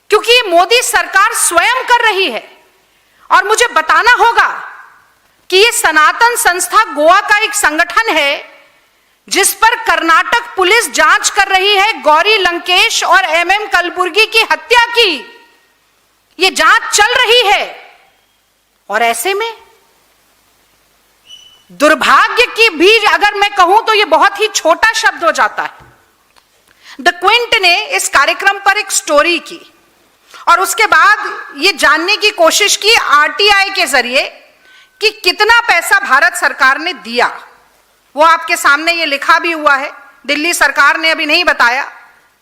क्योंकि ये मोदी सरकार स्वयं कर रही है। और मुझे बताना होगा कि ये सनातन संस्था गोवा का एक संगठन है जिस पर कर्नाटक पुलिस जांच कर रही है गौरी लंकेश और एमएम कलबुर्गी की हत्या की। ये जांच चल रही है और ऐसे में दुर्भाग्य की भी अगर मैं कहूं तो ये बहुत ही छोटा शब्द हो जाता है। द क्विंट ने इस कार्यक्रम पर एक स्टोरी की और उसके बाद ये जानने की कोशिश की आरटीआई के जरिए कि कितना पैसा भारत सरकार ने दिया। वो आपके सामने ये लिखा भी हुआ है। दिल्ली सरकार ने अभी नहीं बताया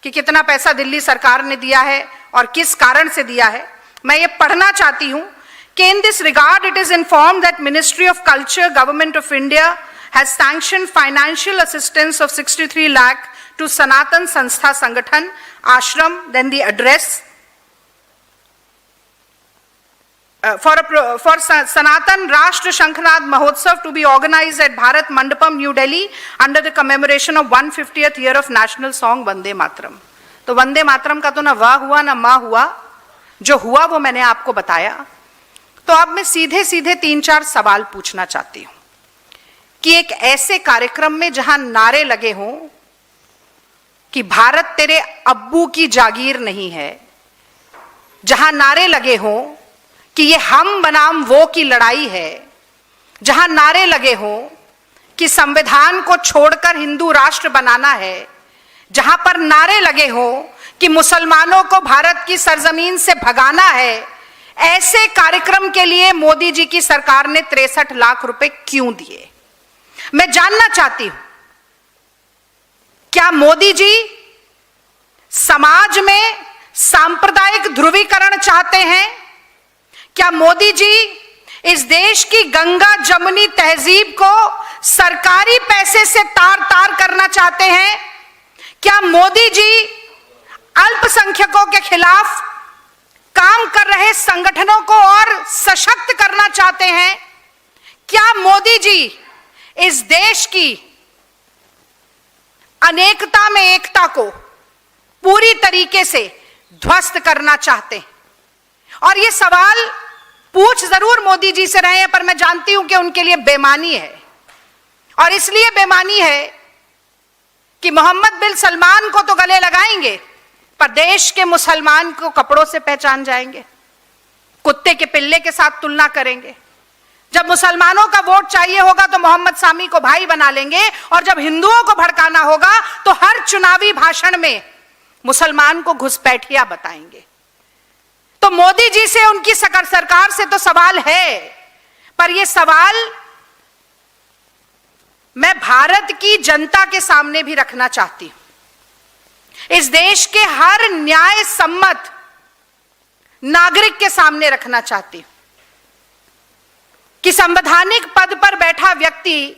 कि कितना पैसा दिल्ली सरकार ने दिया है और किस कारण से दिया है। मैं ये पढ़ना चाहती हूं कि in this regard it is informed that Ministry of Culture, Government of India has sanctioned financial assistance of 63 lakh to Sanatan Sanstha Sangathan Ashram, then the address for Sanatan Rashtra Shankhnad Mahotsav to be organized at Bharat Mandapam, New Delhi under the commemoration of 150th year of national song Vande Mataram। तो वंदे मातरम का तो ना वाह हुआ ना माँ हुआ, जो हुआ वो मैंने आपको बताया। तो अब मैं सीधे सीधे 3-4 सवाल पूछना चाहती हूं कि एक ऐसे कार्यक्रम में जहां नारे लगे हों कि भारत तेरे अब्बू की जागीर नहीं है, जहां नारे लगे हों कि ये हम बनाम वो की लड़ाई है, जहां नारे लगे हों कि संविधान को छोड़कर हिंदू राष्ट्र बनाना है, जहां पर नारे लगे हों कि मुसलमानों को भारत की सरजमीन से भगाना है, ऐसे कार्यक्रम के लिए मोदी जी की सरकार ने 63 लाख रुपए क्यों दिए? मैं जानना चाहती हूं, क्या मोदी जी समाज में सांप्रदायिक ध्रुवीकरण चाहते हैं? क्या मोदी जी इस देश की गंगा जमुनी तहजीब को सरकारी पैसे से तार तार करना चाहते हैं? क्या मोदी जी अल्पसंख्यकों के खिलाफ काम कर रहे संगठनों को और सशक्त करना चाहते हैं? क्या मोदी जी इस देश की अनेकता में एकता को पूरी तरीके से ध्वस्त करना चाहते हैं? और ये सवाल पूछ जरूर मोदी जी से रहे हैं, पर मैं जानती हूं कि उनके लिए बेमानी है। और इसलिए बेमानी है कि मोहम्मद बिन सलमान को तो गले लगाएंगे, पर देश के मुसलमान को कपड़ों से पहचान जाएंगे, कुत्ते के पिल्ले के साथ तुलना करेंगे। जब मुसलमानों का वोट चाहिए होगा तो मोहम्मद सामी को भाई बना लेंगे, और जब हिंदुओं को भड़काना होगा तो हर चुनावी भाषण में मुसलमान को घुसपैठिया बताएंगे। तो मोदी जी से, उनकी सरकार से तो सवाल है, पर यह सवाल मैं भारत की जनता के सामने भी रखना चाहती हूं, इस देश के हर न्याय सम्मत नागरिक के सामने रखना चाहती हूं कि संवैधानिक पद पर बैठा व्यक्ति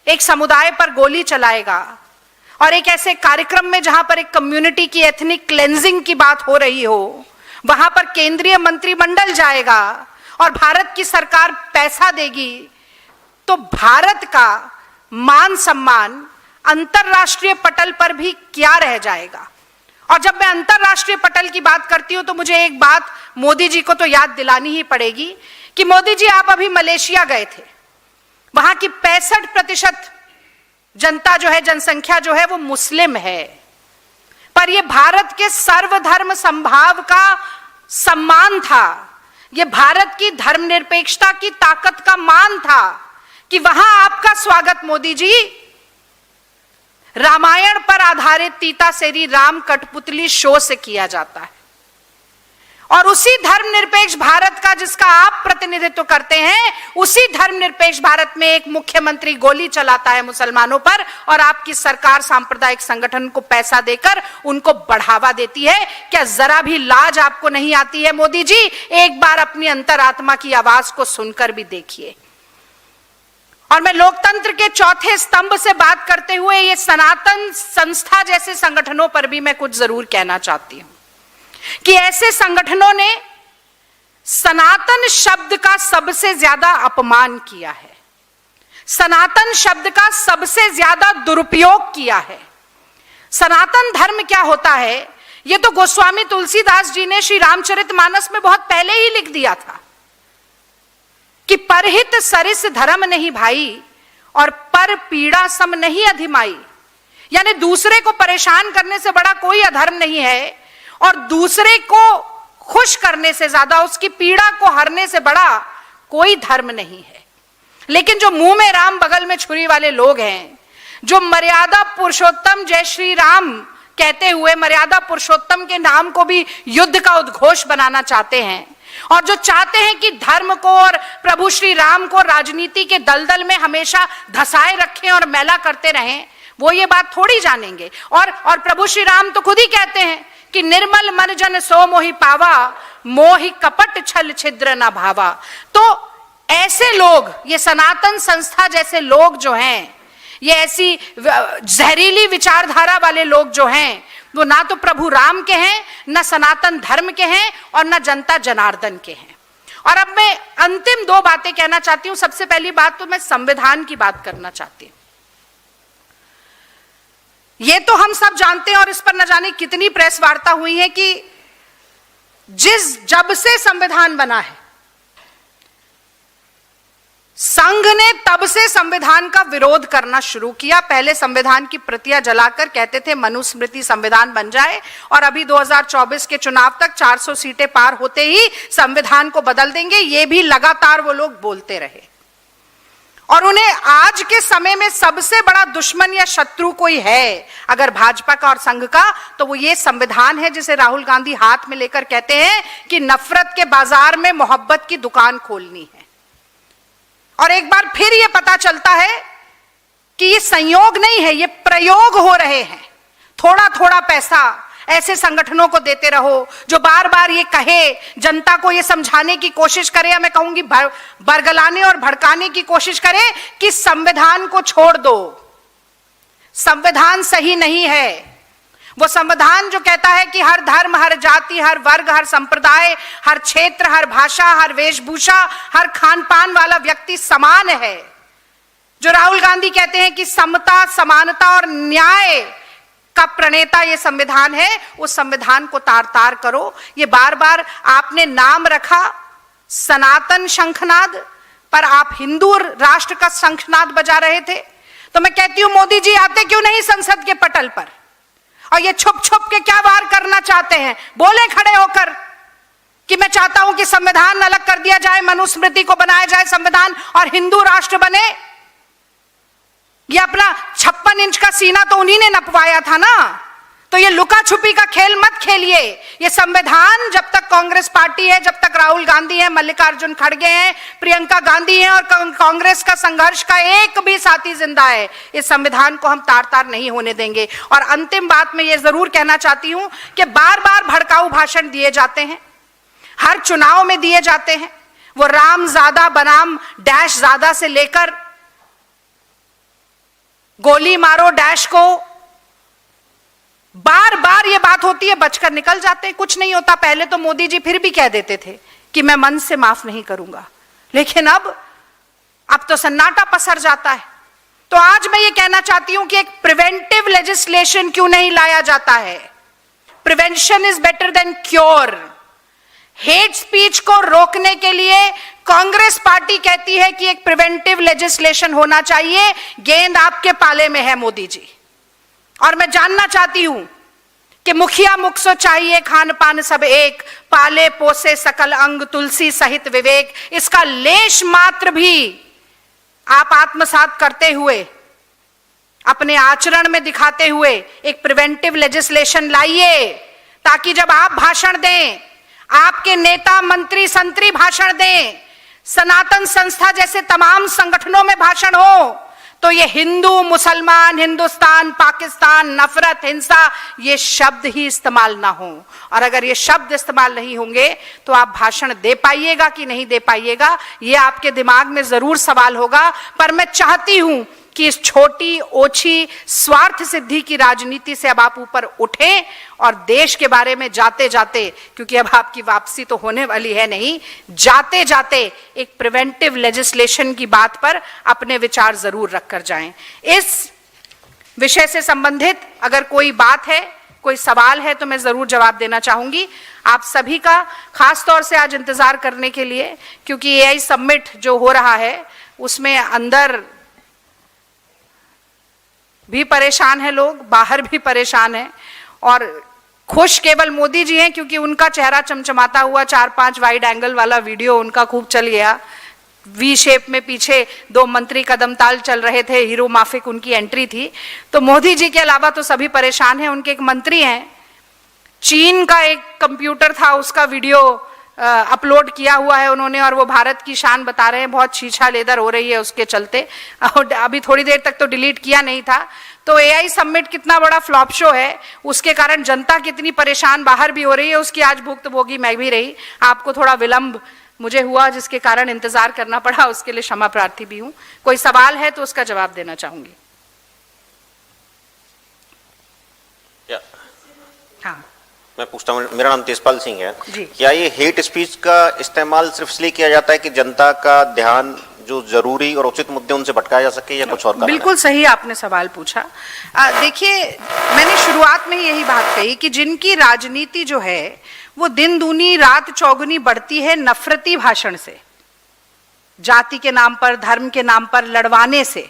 एक समुदाय पर गोली चलाएगा और एक ऐसे कार्यक्रम में जहां पर एक कम्युनिटी की एथनिक क्लेंजिंग की बात हो रही हो, वहां पर केंद्रीय मंत्रिमंडल जाएगा और भारत की सरकार पैसा देगी, तो भारत का मान सम्मान अंतरराष्ट्रीय पटल पर भी क्या रह जाएगा। और जब मैं अंतरराष्ट्रीय पटल की बात करती हूं तो मुझे एक बात मोदी जी को तो याद दिलानी ही पड़ेगी कि मोदी जी आप अभी मलेशिया गए थे, वहां की 65% जनता जो है, जनसंख्या जो है वो मुस्लिम है, पर यह भारत के सर्वधर्म समभाव का सम्मान था, यह भारत की धर्मनिरपेक्षता की ताकत का मान था कि वहां आपका स्वागत मोदी जी रामायण पर आधारित तीतासेरी राम कठपुतली शो से किया जाता है। और उसी धर्मनिरपेक्ष भारत का जिसका आप प्रतिनिधित्व करते हैं, उसी धर्मनिरपेक्ष भारत में एक मुख्यमंत्री गोली चलाता है मुसलमानों पर और आपकी सरकार सांप्रदायिक संगठन को पैसा देकर उनको बढ़ावा देती है। क्या जरा भी लाज आपको नहीं आती है मोदी जी? एक बार अपनी अंतरात्मा की आवाज को सुनकर भी देखिए। और मैं लोकतंत्र के चौथे स्तंभ से बात करते हुए ये सनातन संस्था जैसे संगठनों पर भी मैं कुछ जरूर कहना चाहती हूं कि ऐसे संगठनों ने सनातन शब्द का सबसे ज्यादा अपमान किया है, सनातन शब्द का सबसे ज्यादा दुरुपयोग किया है। सनातन धर्म क्या होता है, यह तो गोस्वामी तुलसीदास जी ने श्री रामचरितमानस में बहुत पहले ही लिख दिया था कि परहित सरिस धर्म नहीं भाई और पर पीड़ा सम नहीं अधिमाई। यानी दूसरे को परेशान करने से बड़ा कोई अधर्म नहीं है और दूसरे को खुश करने से ज्यादा उसकी पीड़ा को हरने से बड़ा कोई धर्म नहीं है। लेकिन जो मुंह में राम बगल में छुरी वाले लोग हैं, जो मर्यादा पुरुषोत्तम जय श्री राम कहते हुए मर्यादा पुरुषोत्तम के नाम को भी युद्ध का उद्घोष बनाना चाहते हैं और जो चाहते हैं कि धर्म को और प्रभु श्री राम को राजनीति के दलदल में हमेशा धसाए रखें और मैला करते रहें, वो ये बात थोड़ी जानेंगे। और प्रभु श्री राम तो खुद ही कहते हैं कि निर्मल मन जन सो मोहि पावा, मोहि कपट छल छिद्र न भावा। तो ऐसे लोग, ये सनातन संस्था जैसे लोग जो हैं, ये ऐसी जहरीली विचारधारा वाले लोग जो हैं, वो ना तो प्रभु राम के हैं, ना सनातन धर्म के हैं और ना जनता जनार्दन के हैं। और अब मैं अंतिम दो बातें कहना चाहती हूं। सबसे पहली बात तो मैं संविधान की बात करना चाहती हूं। ये तो हम सब जानते हैं और इस पर न जाने कितनी प्रेस वार्ता हुई है कि जब से संविधान बना है, संघ ने तब से संविधान का विरोध करना शुरू किया। पहले संविधान की प्रतियां जलाकर कहते थे मनुस्मृति संविधान बन जाए, और अभी 2024 के चुनाव तक 400 सीटें पार होते ही संविधान को बदल देंगे, ये भी लगातार वो लोग बोलते रहे। और उन्हें आज के समय में सबसे बड़ा दुश्मन या शत्रु कोई है अगर भाजपा का और संघ का, तो वो ये संविधान है जिसे राहुल गांधी हाथ में लेकर कहते हैं कि नफरत के बाजार में मोहब्बत की दुकान खोलनी है। और एक बार फिर ये पता चलता है कि ये संयोग नहीं है, ये प्रयोग हो रहे हैं। थोड़ा थोड़ा पैसा ऐसे संगठनों को देते रहो जो बार बार ये कहे, जनता को ये समझाने की कोशिश करे, या मैं कहूंगी बरगलाने और भड़काने की कोशिश करे कि संविधान को छोड़ दो, संविधान सही नहीं है। वो संविधान जो कहता है कि हर धर्म, हर जाति, हर वर्ग, हर संप्रदाय, हर क्षेत्र, हर भाषा, हर वेशभूषा, हर खान पान वाला व्यक्ति समान है। जो राहुल गांधी कहते हैं कि समता, समानता और न्याय का प्रणेता ये संविधान है, उस संविधान को तार तार करो। ये बार बार आपने नाम रखा सनातन शंखनाद, पर आप हिंदू राष्ट्र का शंखनाद बजा रहे थे। तो मैं कहती हूं मोदी जी आते क्यों नहीं संसद के पटल पर, और ये छुप छुप के क्या वार करना चाहते हैं? बोले खड़े होकर कि मैं चाहता हूं कि संविधान अलग कर दिया जाए, मनुस्मृति को बनाया जाए संविधान और हिंदू राष्ट्र बने। ये अपना 56 इंच का सीना तो उन्हीं ने नपवाया था ना, तो ये लुका छुपी का खेल मत खेलिए। ये संविधान जब तक कांग्रेस पार्टी है, जब तक राहुल गांधी है, मल्लिकार्जुन खड़गे हैं, प्रियंका गांधी है और कांग्रेस का संघर्ष का एक भी साथी जिंदा है, इस संविधान को हम तार तार नहीं होने देंगे। और अंतिम बात मैं ये जरूर कहना चाहती हूं कि बार बार भड़काऊ भाषण दिए जाते हैं, हर चुनाव में दिए जाते हैं। वो राम ज्यादा बनाम डैश ज्यादा से लेकर गोली मारो डैश को, बार बार ये बात होती है, बचकर निकल जाते हैं, कुछ नहीं होता। पहले तो मोदी जी फिर भी कह देते थे कि मैं मन से माफ नहीं करूंगा, लेकिन अब तो सन्नाटा पसर जाता है। तो आज मैं ये कहना चाहती हूं कि एक प्रिवेंटिव लेजिस्लेशन क्यों नहीं लाया जाता है? Prevention is better than cure. Hate speech को रोकने के लिए कांग्रेस पार्टी कहती है कि एक प्रिवेंटिव लेजिस्लेशन होना चाहिए। गेंद आपके पाले में है मोदी जी। और मैं जानना चाहती हूं कि मुखिया मुख सो चाहिए खान पान सब एक, पाले पोसे सकल अंग तुलसी सहित विवेक। इसका लेश मात्र भी आप आत्मसात करते हुए, अपने आचरण में दिखाते हुए एक प्रिवेंटिव लेजिस्लेशन लाइए, ताकि जब आप भाषण दें, आपके नेता मंत्री संतरी भाषण दें, सनातन संस्था जैसे तमाम संगठनों में भाषण हो, तो ये हिंदू मुसलमान, हिंदुस्तान पाकिस्तान, नफरत, हिंसा, ये शब्द ही इस्तेमाल ना हो। और अगर ये शब्द इस्तेमाल नहीं होंगे तो आप भाषण दे पाइएगा कि नहीं दे पाइएगा, ये आपके दिमाग में जरूर सवाल होगा। पर मैं चाहती हूं कि इस छोटी ओछी स्वार्थ सिद्धि की राजनीति से अब आप ऊपर उठें और देश के बारे में जाते जाते, क्योंकि अब आपकी वापसी तो होने वाली है नहीं, जाते जाते एक प्रिवेंटिव लेजिस्लेशन की बात पर अपने विचार जरूर रखकर जाएं। इस विषय से संबंधित अगर कोई बात है, कोई सवाल है, तो मैं जरूर जवाब देना चाहूंगी। आप सभी का खास तौर से आज इंतजार करने के लिए, क्योंकि एआई समिट जो हो रहा है उसमें अंदर भी परेशान है लोग, बाहर भी परेशान है, और खुश केवल मोदी जी हैं क्योंकि उनका चेहरा चमचमाता हुआ 4-5 वाइड एंगल वाला वीडियो उनका खूब चल गया। वी शेप में पीछे 2 मंत्री कदमताल चल रहे थे, हीरो माफिक उनकी एंट्री थी। तो मोदी जी के अलावा तो सभी परेशान हैं। उनके एक मंत्री हैं, चीन का एक कंप्यूटर था, उसका वीडियो अपलोड किया हुआ है उन्होंने, और वो भारत की शान बता रहे हैं, बहुत छीछा लेदर हो रही है उसके चलते। अभी थोड़ी देर तक तो डिलीट किया नहीं था। तो एआई समिट कितना बड़ा फ्लॉप शो है, उसके कारण जनता कितनी परेशान बाहर भी हो रही है, उसकी आज भुक्तभोगी मैं भी रही। आपको थोड़ा विलंब मुझे हुआ जिसके कारण इंतजार करना पड़ा, उसके लिए क्षमा प्रार्थी भी हूं। कोई सवाल है तो उसका जवाब देना चाहूंगी। हाँ, मैं पूछता हूँ, मेरा नाम तेजपाल सिंह है जी। क्या ये हेट स्पीच का इस्तेमाल सिर्फ इसलिए किया जाता है कि जनता का ध्यान जो जरूरी और उचित मुद्दे उनसे भटकाया जा सके, या कुछ और कारण है? बिल्कुल सही आपने सवाल पूछा। देखिए, मैंने शुरुआत में यही बात कही कि जिनकी राजनीति जो है वो दिन दूनी रात चौगुनी बढ़ती है नफरती भाषण से, जाति के नाम पर, धर्म के नाम पर लड़वाने से,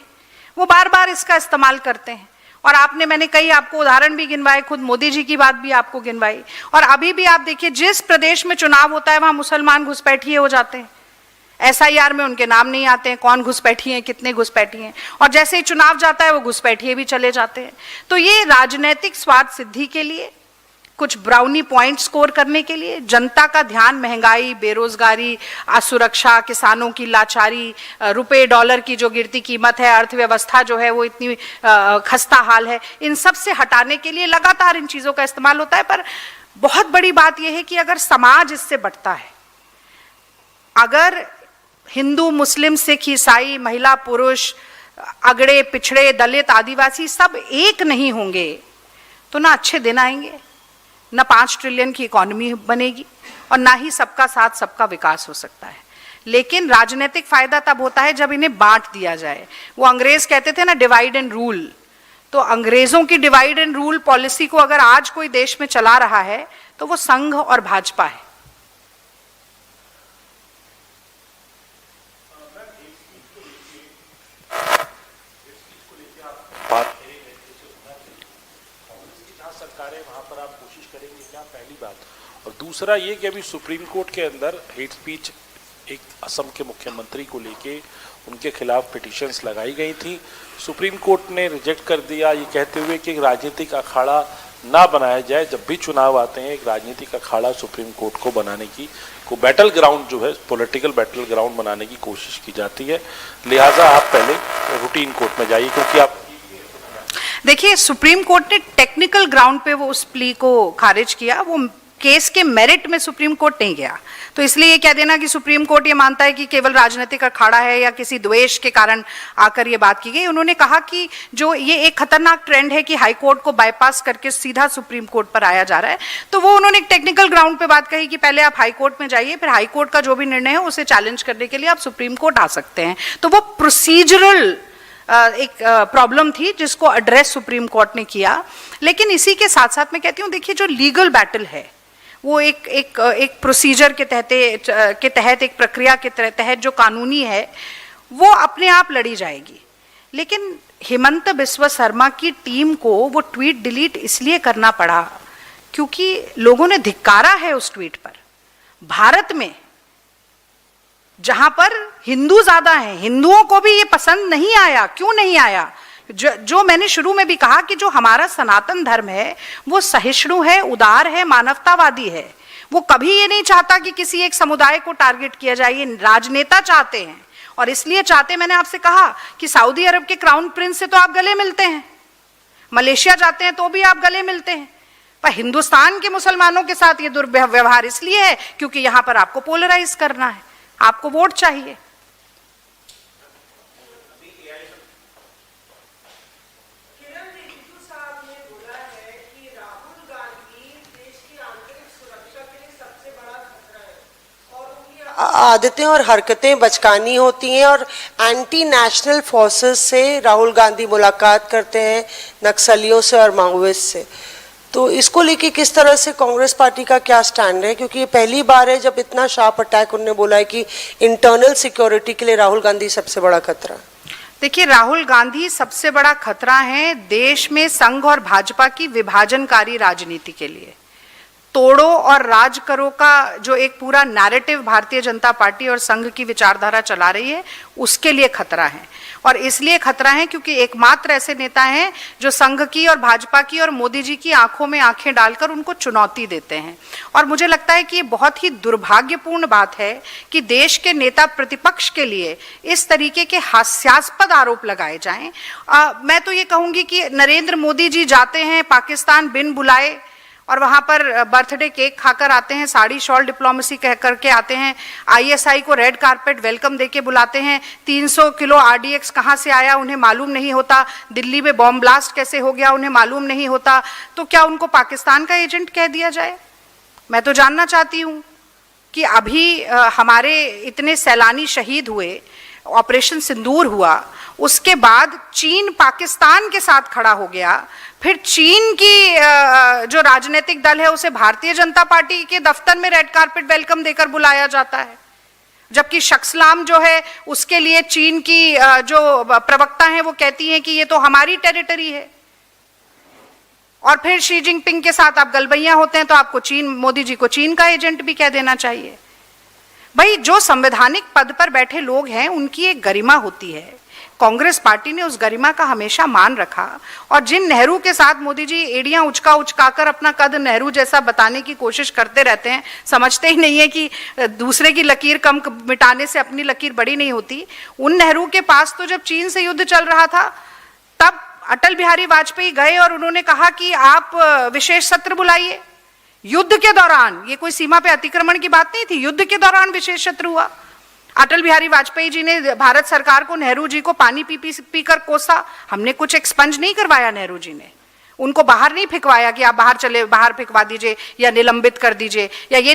वो बार बार इसका इस्तेमाल करते हैं। और मैंने कई आपको उदाहरण भी गिनवाए, खुद मोदी जी की बात भी आपको गिनवाई। और अभी भी आप देखिए, जिस प्रदेश में चुनाव होता है वहां मुसलमान घुसपैठिए हो जाते हैं। एसआईआर में उनके नाम नहीं आते हैं, कौन घुसपैठी हैं, कितने घुसपैठी हैं, और जैसे ही चुनाव जाता है वो घुसपैठिए भी चले जाते हैं। तो ये राजनीतिक स्वार्थ सिद्धि के लिए, कुछ ब्राउनी पॉइंट स्कोर करने के लिए, जनता का ध्यान महंगाई, बेरोजगारी, असुरक्षा, किसानों की लाचारी, रुपए डॉलर की जो गिरती कीमत है, अर्थव्यवस्था जो है वो इतनी खस्ता हाल है, इन सब से हटाने के लिए लगातार इन चीजों का इस्तेमाल होता है। पर बहुत बड़ी बात यह है कि अगर समाज इससे बढ़ता है, अगर हिंदू मुस्लिम सिख ईसाई महिला पुरुष, अगड़े पिछड़े दलित आदिवासी सब एक नहीं होंगे तो ना अच्छे दिन आएंगे, ना 5 ट्रिलियन की इकोनॉमी बनेगी, और ना ही सबका साथ सबका विकास हो सकता है। लेकिन राजनीतिक फायदा तब होता है जब इन्हें बांट दिया जाए। वो अंग्रेज कहते थे ना, डिवाइड एंड रूल। तो अंग्रेजों की डिवाइड एंड रूल पॉलिसी को अगर आज कोई देश में चला रहा है तो वो संघ और भाजपा है। सरकारें वहां पर आप कोशिश करेंगे क्या, पहली बात। और दूसरा ये कि अभी सुप्रीम कोर्ट के अंदर हेट स्पीच एक असम के मुख्यमंत्री को लेके उनके खिलाफ पिटिशंस लगाई गई थी। सुप्रीम कोर्ट ने रिजेक्ट कर दिया, ये कहते हुए कि एक राजनीतिक अखाड़ा ना बनाया जाए। जब भी चुनाव आते हैं एक राजनीतिक अखाड़ा सुप्रीम कोर्ट को बनाने की, को बैटल ग्राउंड जो है, पॉलिटिकल बैटल ग्राउंड बनाने की कोशिश की जाती है। लिहाजा आप पहले रूटीन कोर्ट में जाइए, क्योंकि आप देखिए, सुप्रीम कोर्ट ने टेक्निकल ग्राउंड पे वो उस प्ली को खारिज किया। वो केस के मेरिट में सुप्रीम कोर्ट नहीं गया। तो इसलिए ये कह देना कि सुप्रीम कोर्ट ये मानता है कि केवल राजनीतिक अखाड़ा है या किसी द्वेष के कारण आकर ये बात की गई। उन्होंने कहा कि जो ये एक खतरनाक ट्रेंड है कि हाई कोर्ट को बाईपास करके सीधा सुप्रीम कोर्ट पर आया जा रहा है, तो वो उन्होंने एक टेक्निकल ग्राउंड पे बात कही कि पहले आप हाई कोर्ट में जाइए, फिर हाई कोर्ट का जो भी निर्णय है उसे चैलेंज करने के लिए आप सुप्रीम कोर्ट आ सकते हैं। तो वो प्रोसीजरल एक प्रॉब्लम थी जिसको एड्रेस सुप्रीम कोर्ट ने किया। लेकिन इसी के साथ साथ मैं कहती हूँ, देखिए जो लीगल बैटल है वो एक प्रोसीजर के तहत एक प्रक्रिया के तहत जो कानूनी है वो अपने आप लड़ी जाएगी। लेकिन हेमंत बिस्वा शर्मा की टीम को वो ट्वीट डिलीट इसलिए करना पड़ा क्योंकि लोगों ने धिक्कारा है उस ट्वीट पर। भारत में जहां पर हिंदू ज्यादा हैं, हिंदुओं को भी ये पसंद नहीं आया। क्यों नहीं आया? जो मैंने शुरू में भी कहा कि जो हमारा सनातन धर्म है वो सहिष्णु है, उदार है, मानवतावादी है। वो कभी ये नहीं चाहता कि किसी एक समुदाय को टारगेट किया जाए। ये राजनेता चाहते हैं और इसलिए चाहते, मैंने आपसे कहा कि सऊदी अरब के क्राउन प्रिंस से तो आप गले मिलते हैं, मलेशिया जाते हैं तो भी आप गले मिलते हैं, पर हिंदुस्तान के मुसलमानों के साथ ये दुर्व्यवहार इसलिए है क्योंकि यहां पर आपको पोलराइज करना है, आपको वोट चाहिए। आदतें और हरकतें बचकानी होती हैं और एंटी नेशनल फोर्सेस से राहुल गांधी मुलाकात करते हैं नक्सलियों से और माओवादियों से। तो इसको लेके किस तरह से कांग्रेस पार्टी का क्या स्टैंड है, क्योंकि ये पहली बार है जब इतना शार्प अटैक उन्होंने बोला है कि इंटरनल सिक्योरिटी के लिए राहुल गांधी सबसे बड़ा खतरा। देखिए, राहुल गांधी सबसे बड़ा खतरा है देश में संघ और भाजपा की विभाजनकारी राजनीति के लिए। तोड़ो और राज करो का जो एक पूरा नैरेटिव भारतीय जनता पार्टी और संघ की विचारधारा चला रही है उसके लिए खतरा है। और इसलिए खतरा है क्योंकि एकमात्र ऐसे नेता हैं जो संघ की और भाजपा की और मोदी जी की आंखों में आंखें डालकर उनको चुनौती देते हैं। और मुझे लगता है कि ये बहुत ही दुर्भाग्यपूर्ण बात है कि देश के नेता प्रतिपक्ष के लिए इस तरीके के हास्यास्पद आरोप लगाए जाएं। मैं तो ये कहूंगी कि नरेंद्र मोदी जी जाते हैं पाकिस्तान बिन बुलाए और वहां पर बर्थडे केक खाकर आते हैं, साड़ी शॉल डिप्लोमेसी कह करके आते हैं, आईएसआई को रेड कारपेट वेलकम देके बुलाते हैं। 300 किलो आरडीएक्स कहां से आया उन्हें मालूम नहीं होता, दिल्ली में बॉम्ब ब्लास्ट कैसे हो गया उन्हें मालूम नहीं होता। तो क्या उनको पाकिस्तान का एजेंट कह दिया जाए? मैं तो जानना चाहती हूँ कि अभी हमारे इतने सैलानी शहीद हुए, ऑपरेशन सिंदूर हुआ, उसके बाद चीन पाकिस्तान के साथ खड़ा हो गया, फिर चीन की जो राजनीतिक दल है उसे भारतीय जनता पार्टी के दफ्तर में रेड कारपेट वेलकम देकर बुलाया जाता है, जबकि शख्सलाम जो है उसके लिए चीन की जो प्रवक्ता हैं वो कहती हैं कि ये तो हमारी टेरिटरी है। और फिर शी जिनपिंग के साथ आप गलबैया होते हैं तो आपको चीन, मोदी जी को चीन का एजेंट भी कह देना चाहिए। भाई, जो संवैधानिक पद पर बैठे लोग हैं उनकी एक गरिमा होती है। कांग्रेस पार्टी ने उस गरिमा का हमेशा मान रखा और जिन नेहरू के साथ मोदी जी एड़ियां उचकाकर अपना कद नेहरू जैसा बताने की कोशिश करते रहते हैं, समझते ही नहीं है कि दूसरे की लकीर कम मिटाने से अपनी लकीर बड़ी नहीं होती। उन नेहरू के पास तो जब चीन से युद्ध चल रहा था तब अटल बिहारी वाजपेयी गए और उन्होंने कहा कि आप विशेष सत्र बुलाइए। युद्ध के दौरान, ये कोई सीमा पे अतिक्रमण की बात नहीं थी, युद्ध के दौरान विशेष सत्र हुआ। अटल बिहारी वाजपेयी जी ने भारत सरकार को नेहरू जी को पानी पी कर कोसा। हमने कुछ एक्सपंज नहीं करवाया, नेहरू जी ने उनको बाहर नहीं फेंकवाया कि आप बाहर चले, बाहर फेंकवा दीजिए या निलंबित कर दीजिए, या ये नहीं